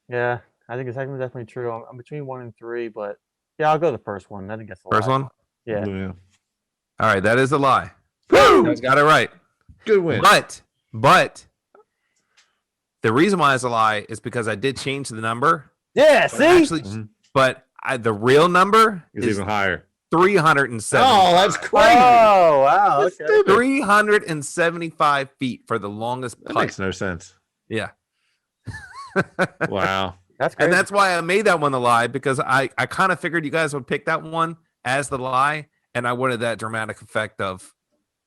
[SPEAKER 1] Yeah, I think the second one's definitely true. I'm between 1 and 3, but yeah, I'll go the first one. I think that's the
[SPEAKER 3] First
[SPEAKER 1] lie.
[SPEAKER 3] one.
[SPEAKER 1] Yeah.
[SPEAKER 3] All right. That is a lie.
[SPEAKER 2] Woo!
[SPEAKER 3] You guys got it right.
[SPEAKER 2] Good win.
[SPEAKER 3] But the reason why it's a lie is because I did change the number.
[SPEAKER 1] Yeah.
[SPEAKER 3] But
[SPEAKER 1] See.
[SPEAKER 3] actually,
[SPEAKER 2] Mhm.
[SPEAKER 3] but the real number
[SPEAKER 2] It's
[SPEAKER 3] is
[SPEAKER 2] even higher.
[SPEAKER 3] 370.
[SPEAKER 2] Oh, that's crazy.
[SPEAKER 1] Oh wow.
[SPEAKER 2] That's
[SPEAKER 1] Okay.
[SPEAKER 2] stupid.
[SPEAKER 3] 375 feet for the longest
[SPEAKER 2] That
[SPEAKER 3] putt.
[SPEAKER 2] makes no sense.
[SPEAKER 3] Yeah.
[SPEAKER 2] Wow.
[SPEAKER 1] That's crazy.
[SPEAKER 3] And that's why I made that one the lie, because I kind of figured you guys would pick that one as the lie. And I wanted that dramatic effect of,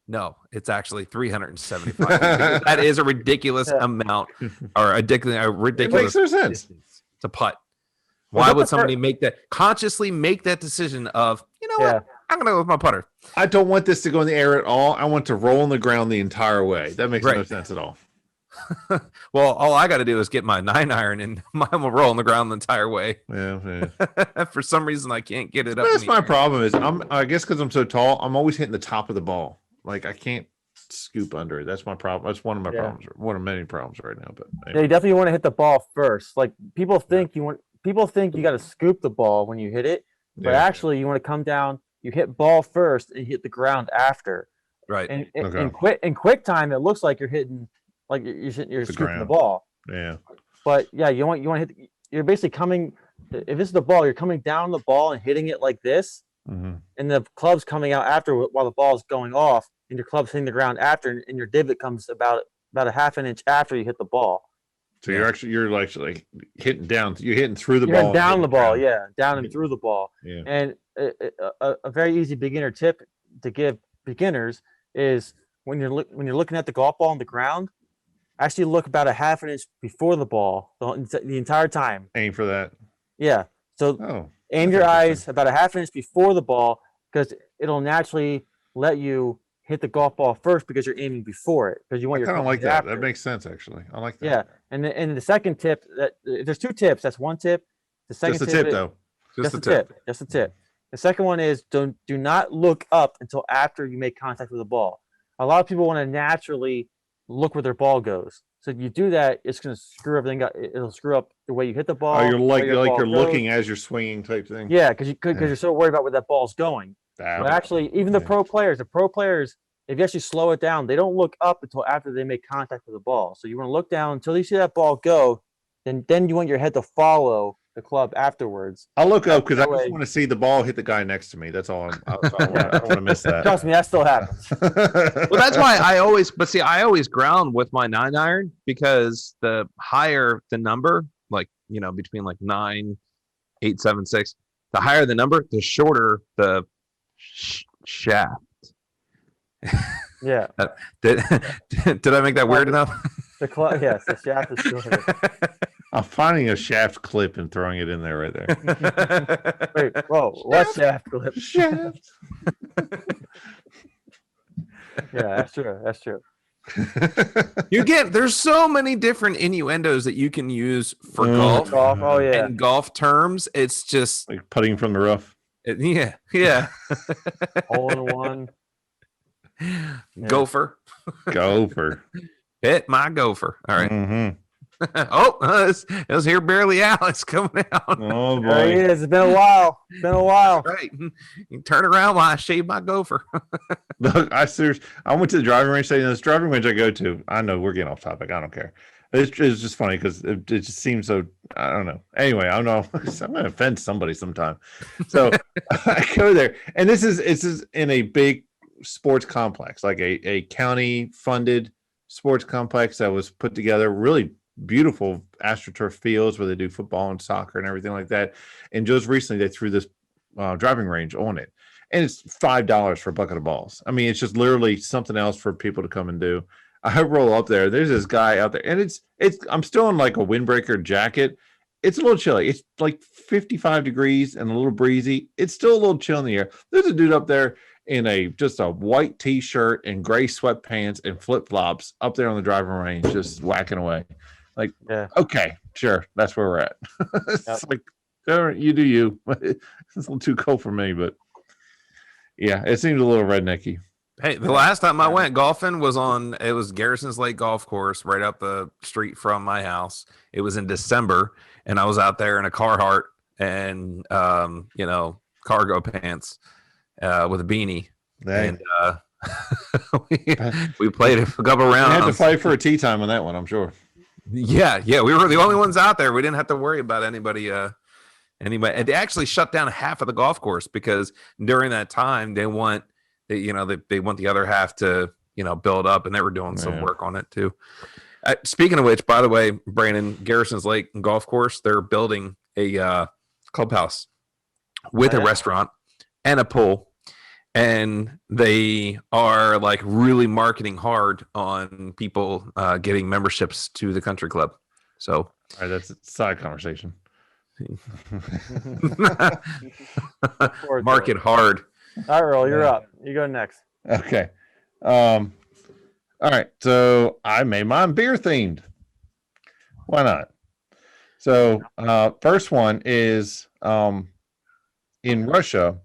[SPEAKER 3] no, it's actually 375. Because that is a ridiculous
[SPEAKER 1] Yeah.
[SPEAKER 3] amount, or a
[SPEAKER 2] It
[SPEAKER 3] ridiculous
[SPEAKER 2] makes no sense.
[SPEAKER 3] distance to putt.
[SPEAKER 1] Was
[SPEAKER 3] Why
[SPEAKER 1] that
[SPEAKER 3] would
[SPEAKER 1] the
[SPEAKER 3] somebody consciously make that decision of, you know
[SPEAKER 1] Yeah.
[SPEAKER 3] what, I'm going to go with my putter.
[SPEAKER 2] I don't want this to go in the air at all. I want to roll on the ground the entire way. That makes no
[SPEAKER 3] Right.
[SPEAKER 2] sense at all.
[SPEAKER 3] Well, all I got to do is get my 9-iron and mine will roll on the ground the entire way.
[SPEAKER 2] Yeah.
[SPEAKER 3] For some reason, I can't get it up.
[SPEAKER 2] That's
[SPEAKER 3] in the
[SPEAKER 2] my
[SPEAKER 3] air.
[SPEAKER 2] problem is I guess because I'm so tall, I'm always hitting the top of the ball. Like I can't scoop under it. That's my problem. That's one of my
[SPEAKER 1] Yeah.
[SPEAKER 2] problems. One of many problems right now. But
[SPEAKER 1] Yeah, you definitely want to hit the ball first. Like people think you want people think you got to scoop the ball when you hit it, but
[SPEAKER 2] Yeah.
[SPEAKER 1] actually you want to come down. You hit ball first and hit the ground after.
[SPEAKER 3] Right.
[SPEAKER 1] And
[SPEAKER 2] Okay.
[SPEAKER 1] in quick time, it looks like you're hitting like you're
[SPEAKER 2] The
[SPEAKER 1] scooping the
[SPEAKER 2] ground.
[SPEAKER 1] ball.
[SPEAKER 2] Yeah.
[SPEAKER 1] But yeah, you want to hit. You're basically coming. If this is the ball, you're coming down the ball and hitting it like this,
[SPEAKER 2] Mm-hmm.
[SPEAKER 1] and the club's coming out after while the ball's going off, and your club's hitting the ground after, and your divot comes about a half an inch after you hit the ball.
[SPEAKER 2] So you're actually hitting down. You're hitting through the
[SPEAKER 1] You're
[SPEAKER 2] ball.
[SPEAKER 1] hitting down the ball,
[SPEAKER 2] ground.
[SPEAKER 1] yeah, down and through the ball.
[SPEAKER 2] Yeah.
[SPEAKER 1] And a very easy beginner tip to give beginners is when you're looking at the golf ball on the ground, actually look about a half an inch before the ball the entire time.
[SPEAKER 2] Aim for that.
[SPEAKER 1] Yeah. So
[SPEAKER 2] Oh.
[SPEAKER 1] aim your eyes about a half an inch before the ball because it'll naturally let you hit the golf ball first because you're aiming before it because you want
[SPEAKER 2] I
[SPEAKER 1] your
[SPEAKER 2] kind of
[SPEAKER 1] club
[SPEAKER 2] like
[SPEAKER 1] to hit
[SPEAKER 2] that.
[SPEAKER 1] after.
[SPEAKER 2] That makes sense, actually. I like that.
[SPEAKER 1] Yeah. And the second tip that there's two tips. That's one tip. The second
[SPEAKER 2] Just a tip,
[SPEAKER 1] is,
[SPEAKER 2] though.
[SPEAKER 1] Just a tip. Just a tip. The second one is do not look up until after you make contact with the ball. A lot of people want to naturally look where their ball goes. So if you do that, it's going to screw everything up. It'll screw up the way you hit the ball.
[SPEAKER 2] Oh, you're
[SPEAKER 1] goes.
[SPEAKER 2] looking as you're swinging type thing.
[SPEAKER 1] Yeah, because you're so worried about where that ball's going. But actually, even the pro players, if you actually slow it down, they don't look up until after they make contact with the ball. So you want to look down until you see that ball go. Then you want your head to follow the club afterwards.
[SPEAKER 2] I'll look up because I just want to see the ball hit the guy next to me. That's all. I don't want to miss that.
[SPEAKER 1] Trust me, that still happens.
[SPEAKER 3] Well, that's why I always ground with my 9-iron because the higher the number, like, between like 9, 8, 7, 6, the higher the number, the shorter the shaft.
[SPEAKER 1] Yeah.
[SPEAKER 3] Did I make that weird enough?
[SPEAKER 1] Yes, the shaft is shorter.
[SPEAKER 2] I'm finding a shaft clip and throwing it in there right there.
[SPEAKER 1] Wait, whoa, what shaft clip?
[SPEAKER 2] Shaft.
[SPEAKER 1] Yeah, that's true. That's true.
[SPEAKER 3] There's so many different innuendos that you can use for golf.
[SPEAKER 1] Oh yeah.
[SPEAKER 3] And golf terms, it's just
[SPEAKER 2] like putting from the rough.
[SPEAKER 3] Yeah.
[SPEAKER 1] Hole in one.
[SPEAKER 3] Gopher. Hit my gopher. All right.
[SPEAKER 2] Mm-hmm.
[SPEAKER 3] It's here barely Alex coming out.
[SPEAKER 2] Oh boy.
[SPEAKER 1] There he is. It's been a while.
[SPEAKER 3] Right. You turn around while I shave my gopher.
[SPEAKER 2] Look, I went to the driving range today. This driving range I go to, I know we're getting off topic. I don't care. It's just funny because it just seems so. I don't know. Anyway, I don't know. I'm gonna offend somebody sometime. So I go there, and this is in a big sports complex, like a county funded sports complex that was put together. Really beautiful AstroTurf fields where they do football and soccer and everything like that. And just recently they threw this driving range on it, and it's $5 for a bucket of balls. I mean, it's just literally something else for people to come and do. I roll up there. There's this guy out there, and it's. I'm still in like a windbreaker jacket. It's a little chilly. It's like 55 degrees and a little breezy. It's still a little chill in the air. There's a dude up there in just a white t-shirt and gray sweatpants and flip-flops up there on the driving range, just whacking away. Like, okay, sure, that's where we're at. It's like, you do you. It's a little too cold for me, but yeah, it seems a little rednecky.
[SPEAKER 3] Hey, the last time I went golfing it was Garrison's Lake Golf Course right up the street from my house. It was in December, and I was out there in a Carhartt and cargo pants with a beanie.
[SPEAKER 2] Dang.
[SPEAKER 3] And we played a couple rounds.
[SPEAKER 2] We had to fight for a tee time on that one, I'm sure.
[SPEAKER 3] Yeah, we were the only ones out there. We didn't have to worry about anybody. And they actually shut down half of the golf course because during that time they want the other half to build up, and they were doing some work on it too. Speaking of which, by the way, Brandon, Garrison's Lake Golf Course, they're building a clubhouse with a restaurant and a pool. And they are like really marketing hard on people getting memberships to the country club. So,
[SPEAKER 2] all right, that's a side conversation.
[SPEAKER 3] Market hard.
[SPEAKER 1] All right, Earl, you're up. You go next.
[SPEAKER 2] Okay. All right. So I made mine beer themed. Why not? So first one is in Russia.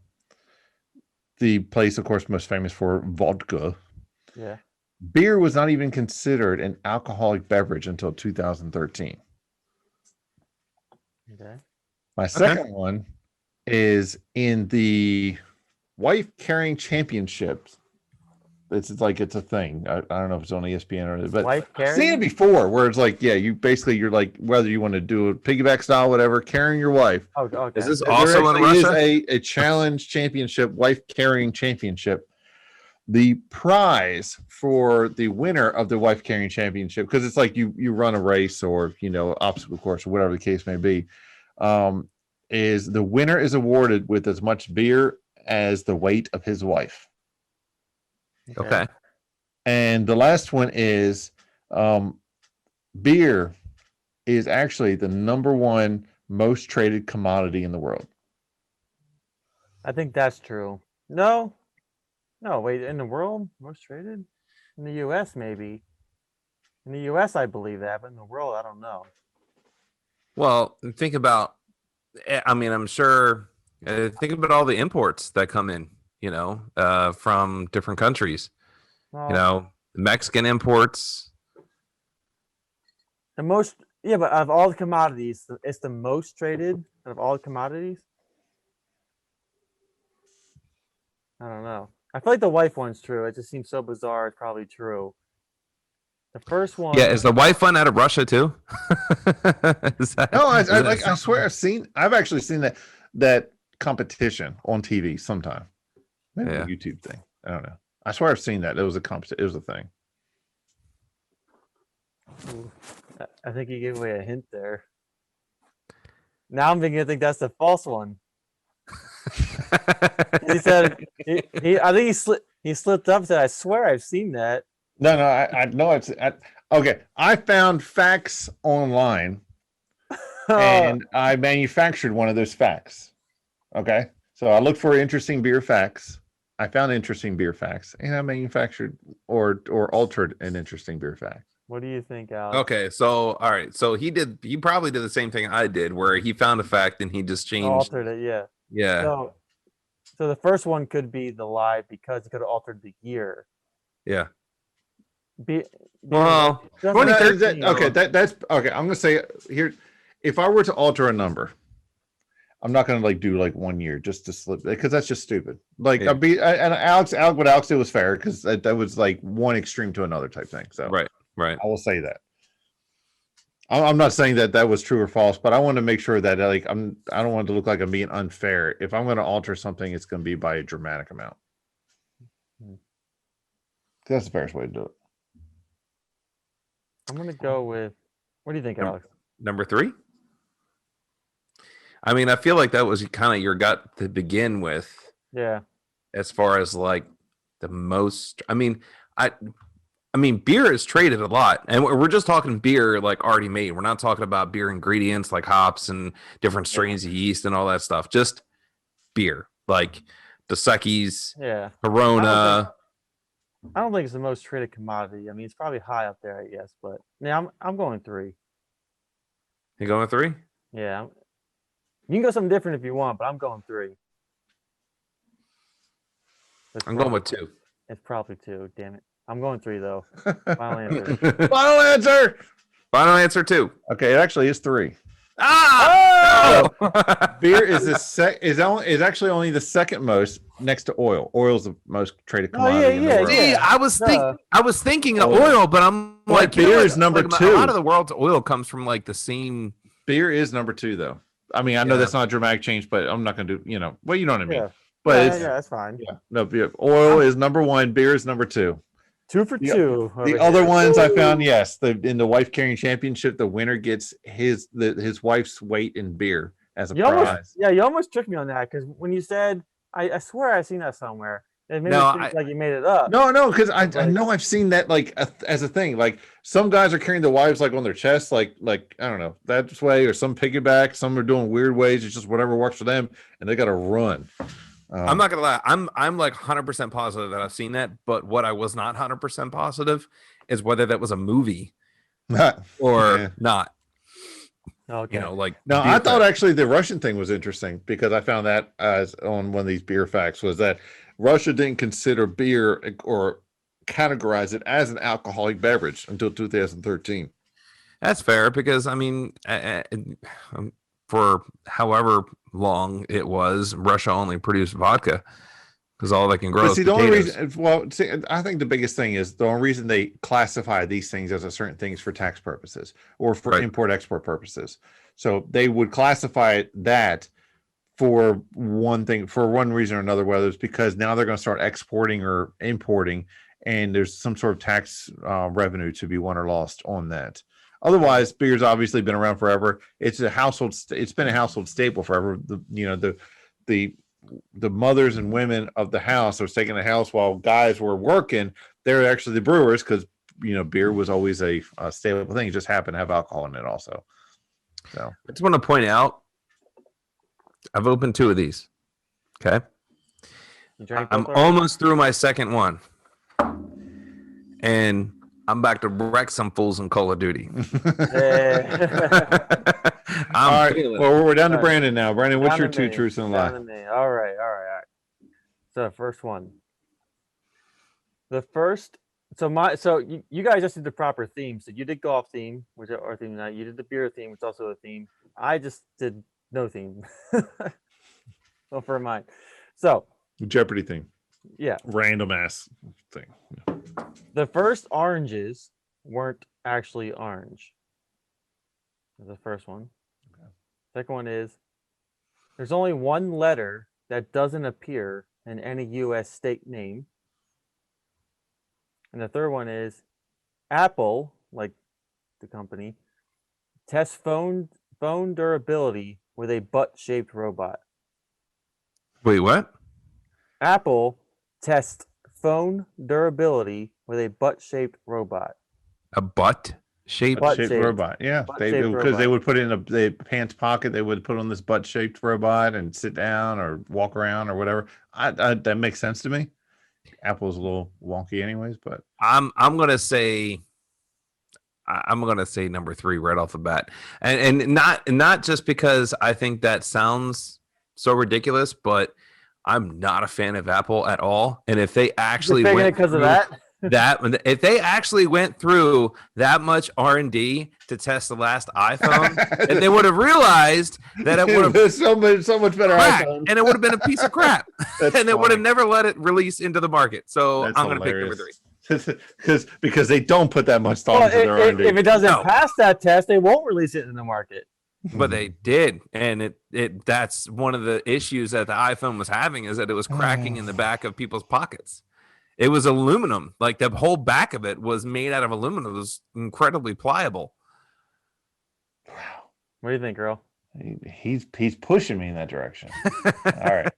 [SPEAKER 2] The place, of course, most famous for vodka.
[SPEAKER 1] Yeah.
[SPEAKER 2] Beer was not even considered an alcoholic beverage until 2013.
[SPEAKER 1] Okay.
[SPEAKER 2] My second one is in the wife carrying championships. It's a thing. I don't know if it's on ESPN or but
[SPEAKER 1] Wife
[SPEAKER 2] I've seen
[SPEAKER 1] carrying?
[SPEAKER 2] it before where it's like, yeah, you're like whether you want to do a piggyback style, whatever, carrying your wife.
[SPEAKER 1] Oh, okay.
[SPEAKER 3] Is this
[SPEAKER 2] There
[SPEAKER 3] also in
[SPEAKER 2] actually is
[SPEAKER 3] Russia?
[SPEAKER 2] a challenge championship, wife carrying championship. The prize for the winner of the wife carrying championship, because it's like you run a race or obstacle course or whatever the case may be, is the winner is awarded with as much beer as the weight of his wife.
[SPEAKER 3] Okay.
[SPEAKER 2] And the last one is beer is actually the number one most traded commodity in the world.
[SPEAKER 1] I think that's true. No, wait, in the world, most traded? In the US, maybe. In the US, I believe that, but in the world, I don't know.
[SPEAKER 3] Well, think about. I mean, I'm sure. Think about all the imports that come in. From different countries.
[SPEAKER 1] Well,
[SPEAKER 3] Mexican imports.
[SPEAKER 1] the most, yeah, but of all the commodities, it's the most traded out of all the commodities. I don't know. I feel like the wife one's true. It just seems so bizarre. It's probably true. The first one,
[SPEAKER 3] Yeah, is the wife one out of Russia too?
[SPEAKER 2] No, I swear I've actually seen that competition on TV sometime. Maybe a YouTube thing. I don't know. I swear I've seen that. It was a competition. It was a thing.
[SPEAKER 1] I think you gave away a hint there. Now I'm beginning to think that's the false one. He said I think he slipped up and said, I swear I've seen that.
[SPEAKER 2] No, I know it's okay. I found facts online and I manufactured one of those facts. Okay. So I looked for interesting beer facts. I found interesting beer facts and I manufactured or altered an interesting beer fact.
[SPEAKER 1] What do you think, Alex?
[SPEAKER 3] Okay, so all right, so he probably did the same thing I did, where he found a fact and he just changed.
[SPEAKER 1] Altered it, yeah.
[SPEAKER 3] Yeah,
[SPEAKER 1] So the first one could be the lie because it could have altered the year.
[SPEAKER 3] yeah.
[SPEAKER 1] Well,
[SPEAKER 2] Okay, that's okay. I'm gonna say here, if I were to alter a number, I'm not gonna do 1 year just to slip because that's just stupid. And Alex, what Alex did was fair because that was one extreme to another type thing. So
[SPEAKER 3] right.
[SPEAKER 2] I will say that. I'm not saying that was true or false, but I want to make sure that I don't want it to look like I'm being unfair. If I'm going to alter something, it's going to be by a dramatic amount. That's the fairest way to do it.
[SPEAKER 1] I'm gonna go with. What do you think, Alex?
[SPEAKER 3] Number 3. I mean, I feel like that was kind of your gut to begin with.
[SPEAKER 1] Yeah.
[SPEAKER 3] As far as the most, I mean, beer is traded a lot, and we're just talking beer already made. We're not talking about beer ingredients like hops and different strains of yeast and all that stuff. Just beer, like Dos Equis, Corona.
[SPEAKER 1] I don't think it's the most traded commodity. I mean, it's probably high up there, I guess. But yeah, I'm going 3.
[SPEAKER 3] You going with 3?
[SPEAKER 1] Yeah. You can go something different if you want, but I'm going 3.
[SPEAKER 3] I'm going with 2.
[SPEAKER 1] It's probably 2. Damn it. I'm going 3 though. Final answer.
[SPEAKER 2] Final answer.
[SPEAKER 3] Final answer 2.
[SPEAKER 2] Okay, it actually is 3.
[SPEAKER 3] Ah!
[SPEAKER 2] Oh! Beer is actually only the second most next to oil. Oil is the most traded commodity in the world.
[SPEAKER 3] See, I was thinking of oil, but I'm
[SPEAKER 2] beer is number 2.
[SPEAKER 3] A lot of the world's oil comes from the same.
[SPEAKER 2] Beer is number 2 though. I mean, I know that's not a dramatic change, but I'm not going to do. Well, you know what I mean.
[SPEAKER 1] Yeah.
[SPEAKER 2] But
[SPEAKER 1] that's fine.
[SPEAKER 2] Yeah. No, oil is number 1. Beer is number 2.
[SPEAKER 1] 2 for 2.
[SPEAKER 2] The other ones I found, yes, in the wife carrying championship, the winner gets his wife's weight in beer as a prize.
[SPEAKER 1] You almost tricked me on that because when you said, I swear I've seen that somewhere. It made me think like you made it up.
[SPEAKER 2] No, because I know I've seen that as a thing. Some guys are carrying the wives on their chest, I don't know, that way, or some piggyback. Some are doing weird ways. It's just whatever works for them, and they got to run.
[SPEAKER 3] I'm not gonna lie. I'm 100% positive that I've seen that, but what I was not 100% positive is whether that was a movie or not.
[SPEAKER 1] Okay.
[SPEAKER 2] No, I thought actually the Russian thing was interesting because I found that as on one of these beer facts was that Russia didn't consider beer or categorize it as an alcoholic beverage until 2013.
[SPEAKER 3] That's fair because I mean, for however long it was, Russia only produced vodka because all they can grow
[SPEAKER 2] But
[SPEAKER 3] is
[SPEAKER 2] see, the
[SPEAKER 3] potatoes.
[SPEAKER 2] only reason, well, see, I think the biggest thing is the only reason they classify these things as a certain things for tax purposes or for
[SPEAKER 3] Right.
[SPEAKER 2] import-export purposes. So they would classify that for one thing, for one reason or another, whether it's because now they're going to start exporting or importing, and there's some sort of tax revenue to be won or lost on that. Otherwise, beer's obviously been around forever. It's a household. It's been a household staple forever. The mothers and women of the house that was taking the house while guys were working. They're actually the brewers because beer was always a staple thing. It just happened to have alcohol in it also. So
[SPEAKER 3] I just want to point out, I've opened 2 of these. Okay.
[SPEAKER 1] You drank
[SPEAKER 3] I'm
[SPEAKER 1] both already?
[SPEAKER 3] almost through my second one. And I'm back to wreck some fools in Call of Duty.
[SPEAKER 2] all right.
[SPEAKER 3] feeling it.
[SPEAKER 2] Well, we're down to
[SPEAKER 1] All right.
[SPEAKER 2] Brandon now. Brandon, what's
[SPEAKER 1] Down
[SPEAKER 2] your
[SPEAKER 1] to
[SPEAKER 2] 2
[SPEAKER 1] me.
[SPEAKER 2] truths and a lie?
[SPEAKER 1] Down to me. All right. So first one. So you guys just did the proper theme. So you did golf theme, which is our theme tonight. You did the beer theme, which is also a theme. I just did no theme. Well, for mine. So
[SPEAKER 2] Jeopardy thing.
[SPEAKER 1] yeah,
[SPEAKER 2] Random ass thing.
[SPEAKER 1] the first oranges weren't actually orange. That's the first one.
[SPEAKER 2] Okay.
[SPEAKER 1] Second one is there's only one letter that doesn't appear in any U.S. state name. And the third one is Apple, like the company, tests phone durability with a butt-shaped robot.
[SPEAKER 3] Wait, what?
[SPEAKER 1] Apple tests phone durability with a butt-shaped robot.
[SPEAKER 3] A butt shape?
[SPEAKER 2] Butt-shaped
[SPEAKER 1] Butt-shaped.
[SPEAKER 2] robot. Yeah,
[SPEAKER 1] Butt-shaped
[SPEAKER 2] because they
[SPEAKER 1] robot.
[SPEAKER 2] would put it in the pants pocket. They would put on this butt-shaped robot and sit down or walk around or whatever. That makes sense to me. Apple's a little wonky, anyways, but
[SPEAKER 3] I'm gonna say number 3 right off the bat, and not just because I think that sounds so ridiculous, but I'm not a fan of Apple at all. And if they actually
[SPEAKER 1] You're
[SPEAKER 3] went
[SPEAKER 1] because of
[SPEAKER 3] through
[SPEAKER 1] that.
[SPEAKER 3] if they actually went through that much R&D to test the last iPhone, and they would have realized that it would have
[SPEAKER 2] so much better
[SPEAKER 3] cracked,
[SPEAKER 2] iPhone.
[SPEAKER 3] and it would have been a piece of crap,
[SPEAKER 2] That's
[SPEAKER 3] and they would have
[SPEAKER 2] funny.
[SPEAKER 3] never let it release into the market. So
[SPEAKER 2] That's
[SPEAKER 3] I'm going to pick number
[SPEAKER 2] hilarious.
[SPEAKER 3] 3.
[SPEAKER 2] because they don't put that much thought
[SPEAKER 1] Well,
[SPEAKER 2] into their R&D.
[SPEAKER 1] if it doesn't
[SPEAKER 3] No.
[SPEAKER 1] pass that test, they won't release it in the market.
[SPEAKER 3] But they did, and that's one of the issues that the iPhone was having, is that it was cracking in the back of people's pockets. It was aluminum, like the whole back of it was made out of aluminum. It was incredibly pliable.
[SPEAKER 2] Wow.
[SPEAKER 1] What do you think, Earl?
[SPEAKER 2] He's pushing me in that direction. All right.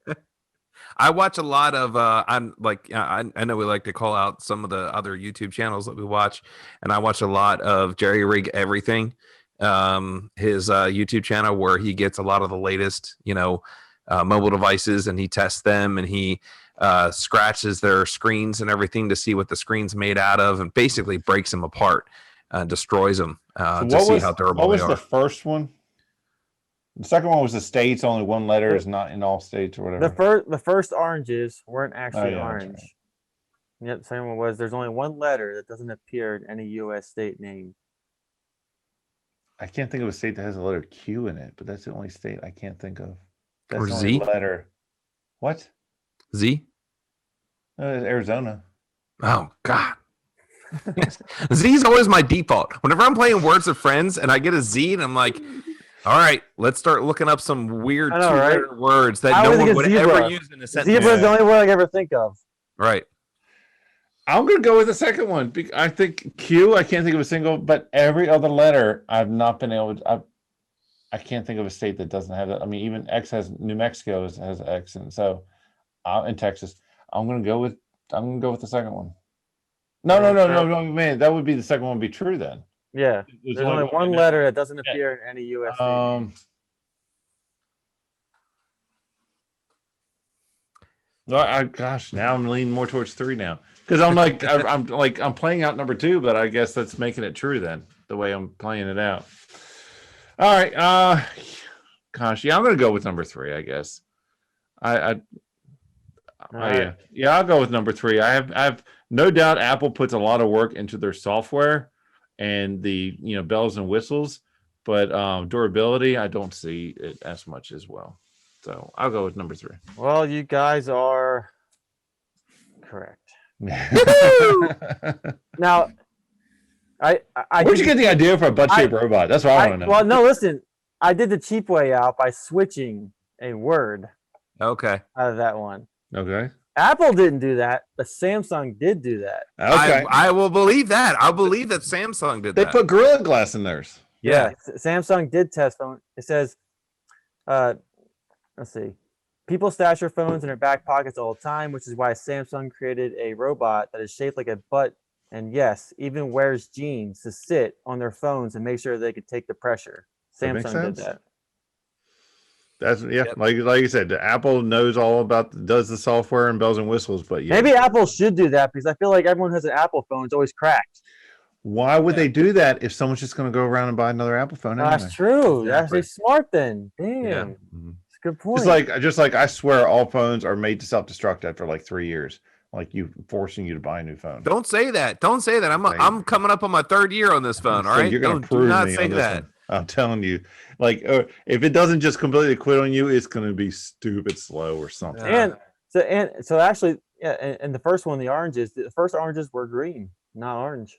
[SPEAKER 3] I watch a lot of I'm like I know we like to call out some of the other YouTube channels that we watch, and I watch a lot of Jerry Rig Everything, his YouTube channel, where he gets a lot of the latest mobile devices, and he tests them, and he scratches their screens and everything to see what the screen's made out of, and basically breaks them apart, destroys them to see how durable
[SPEAKER 2] what was
[SPEAKER 3] they are.
[SPEAKER 2] the first one? The second one was the states. Only one letter is not in all states or whatever.
[SPEAKER 1] The first oranges weren't actually
[SPEAKER 2] yeah, that's
[SPEAKER 1] orange.
[SPEAKER 2] right.
[SPEAKER 1] Yep, the second one was there's only one letter that doesn't appear in any U.S. state name.
[SPEAKER 2] I can't think of a state that has a letter Q in it, but that's the only state I can't think of. That's
[SPEAKER 3] Or
[SPEAKER 2] the only
[SPEAKER 3] Z?
[SPEAKER 2] letter. What?
[SPEAKER 3] Z?
[SPEAKER 2] It's Arizona.
[SPEAKER 3] Oh God. Z is always my default. Whenever I'm playing Words with Friends and I get a Z, and I'm like, all right, let's start looking up some weird
[SPEAKER 1] I know,
[SPEAKER 3] two-letter words that
[SPEAKER 1] I
[SPEAKER 3] no
[SPEAKER 1] always
[SPEAKER 3] one
[SPEAKER 1] think
[SPEAKER 3] would
[SPEAKER 1] it's
[SPEAKER 3] ever
[SPEAKER 1] zebra.
[SPEAKER 3] use in a sentence.
[SPEAKER 1] Zebra is the only word I can ever think of.
[SPEAKER 3] Right.
[SPEAKER 2] I'm going to go with the second one. I think Q, I can't think of a single, but every other letter I've not been able to. I can't think of a state that doesn't have that. I mean, even X New Mexico has X, and so in Texas, I'm going to go with the second one. No, man, that would be the second one would be true then.
[SPEAKER 1] Yeah, there's only one letter that doesn't appear in any U.S. state name.
[SPEAKER 2] Gosh, now I'm leaning more towards 3 now because I'm like I'm playing out number 2, but I guess that's making it true then the way I'm playing it out. All right, gosh, yeah, I'm gonna go with number 3. I guess. Yeah, I'll go with number 3. I have no doubt Apple puts a lot of work into their software and the bells and whistles, but durability, I don't see it as much as well. So I'll go with number 3.
[SPEAKER 1] Well, you guys are correct. Now,
[SPEAKER 2] Where'd you get the idea for a butt-shaped robot? That's what I want to know.
[SPEAKER 1] Well, no, listen. I did the cheap way out by switching a word
[SPEAKER 3] Okay.
[SPEAKER 1] out of that one.
[SPEAKER 2] Okay.
[SPEAKER 1] Apple didn't do that, but Samsung did do that.
[SPEAKER 2] Okay.
[SPEAKER 3] I will believe that. I'll believe that Samsung did
[SPEAKER 2] They
[SPEAKER 3] that.
[SPEAKER 2] put Gorilla Glass in theirs.
[SPEAKER 3] Yeah.
[SPEAKER 1] Samsung did test phone. It says, let's see. People stash their phones in their back pockets all the time, which is why Samsung created a robot that is shaped like a butt. And yes, even wears jeans to sit on their phones and make sure they could take the pressure.
[SPEAKER 2] That makes
[SPEAKER 1] Samsung did
[SPEAKER 2] sense.
[SPEAKER 1] that.
[SPEAKER 2] That's like you said, Apple knows all about does the software and bells and whistles, but
[SPEAKER 1] Maybe Apple should do that because I feel like everyone who has an Apple phone. It's always cracked.
[SPEAKER 2] Why would they do that if someone's just going to go around and buy another Apple phone? Anyway?
[SPEAKER 1] That's true.
[SPEAKER 3] Exactly.
[SPEAKER 1] That's actually smart then. Damn.
[SPEAKER 3] Yeah.
[SPEAKER 1] That's a good point.
[SPEAKER 2] Just like I swear all phones are made to self-destruct after like 3 years. Like forcing you to buy a new phone.
[SPEAKER 3] Don't say that. Don't say that. I'm coming up on my 3rd year on this phone. All right.
[SPEAKER 2] You're going to prove
[SPEAKER 3] do not
[SPEAKER 2] me
[SPEAKER 3] say
[SPEAKER 2] on this
[SPEAKER 3] that.
[SPEAKER 2] one. I'm telling you, like if it doesn't just completely quit on you, it's going to be stupid slow or something.
[SPEAKER 1] And so actually, yeah. And the first one, the first oranges were green, not orange.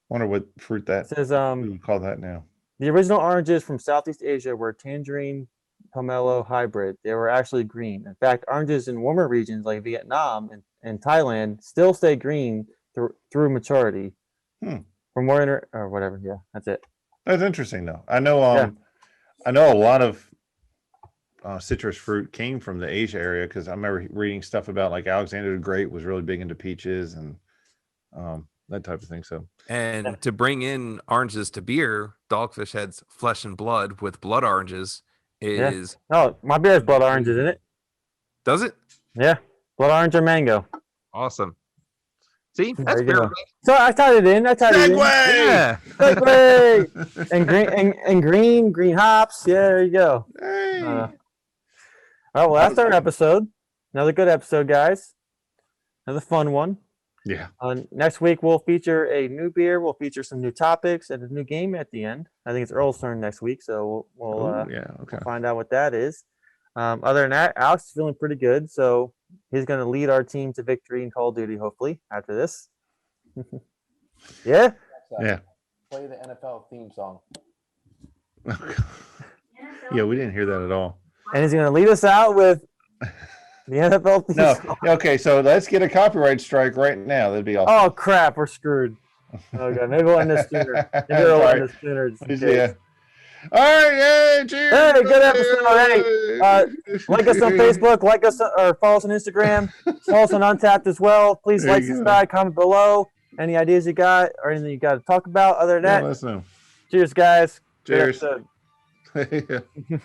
[SPEAKER 2] Wonder what fruit that
[SPEAKER 1] It says
[SPEAKER 2] we would call that now.
[SPEAKER 1] the original oranges from Southeast Asia were tangerine pomelo hybrid. They were actually green. In fact, oranges in warmer regions like Vietnam and Thailand still stay green through maturity. For more or whatever. Yeah, that's it.
[SPEAKER 2] That's interesting though. I know I know a lot of citrus fruit came from the Asia area because I remember reading stuff about like Alexander the Great was really big into peaches and that type of thing. So
[SPEAKER 3] And to bring in oranges to beer, Dogfish Head's Flesh and Blood with blood oranges is.
[SPEAKER 1] Oh, my beer has blood oranges in it.
[SPEAKER 3] Does it?
[SPEAKER 1] Yeah, blood orange or mango.
[SPEAKER 3] Awesome. See,
[SPEAKER 1] There
[SPEAKER 3] that's
[SPEAKER 1] you
[SPEAKER 3] beer.
[SPEAKER 1] go. So I tied it in.
[SPEAKER 3] Yeah.
[SPEAKER 1] Segway! and green hops. Yeah, there you go.
[SPEAKER 2] hey.
[SPEAKER 1] All right, well, that's our episode. Another good episode, guys. Another fun one.
[SPEAKER 2] Yeah.
[SPEAKER 1] Next week, we'll feature a new beer. We'll feature some new topics and a new game at the end. I think it's Earl's turn next week, so we'll
[SPEAKER 2] okay.
[SPEAKER 1] find out what that is. Other than that, Alex is feeling pretty good, so he's going to lead our team to victory in Call of Duty, hopefully, after this. Yeah?
[SPEAKER 2] Yeah.
[SPEAKER 4] Play the NFL theme song.
[SPEAKER 2] Yeah, we didn't hear that at all.
[SPEAKER 1] And he's going to lead us out with the NFL theme
[SPEAKER 2] No.
[SPEAKER 1] song.
[SPEAKER 2] Okay, so let's get a copyright strike right now. That'd be awesome.
[SPEAKER 1] Oh, crap, we're screwed. Okay, maybe we'll end this sooner. Maybe we'll end this sooner. just in case.
[SPEAKER 2] Yeah. All right, yeah, cheers.
[SPEAKER 1] Hey, good episode. Hey, like us on Facebook, like us or follow us on Instagram, follow us on Untapped as well. Please
[SPEAKER 2] There
[SPEAKER 1] like,
[SPEAKER 2] you go.
[SPEAKER 1] subscribe, comment below. Any ideas you got or anything you got to talk about? Other than
[SPEAKER 2] Yeah,
[SPEAKER 1] that,
[SPEAKER 2] let us know.
[SPEAKER 1] cheers, guys. Good
[SPEAKER 2] Cheers.
[SPEAKER 1] episode.
[SPEAKER 2] Yeah.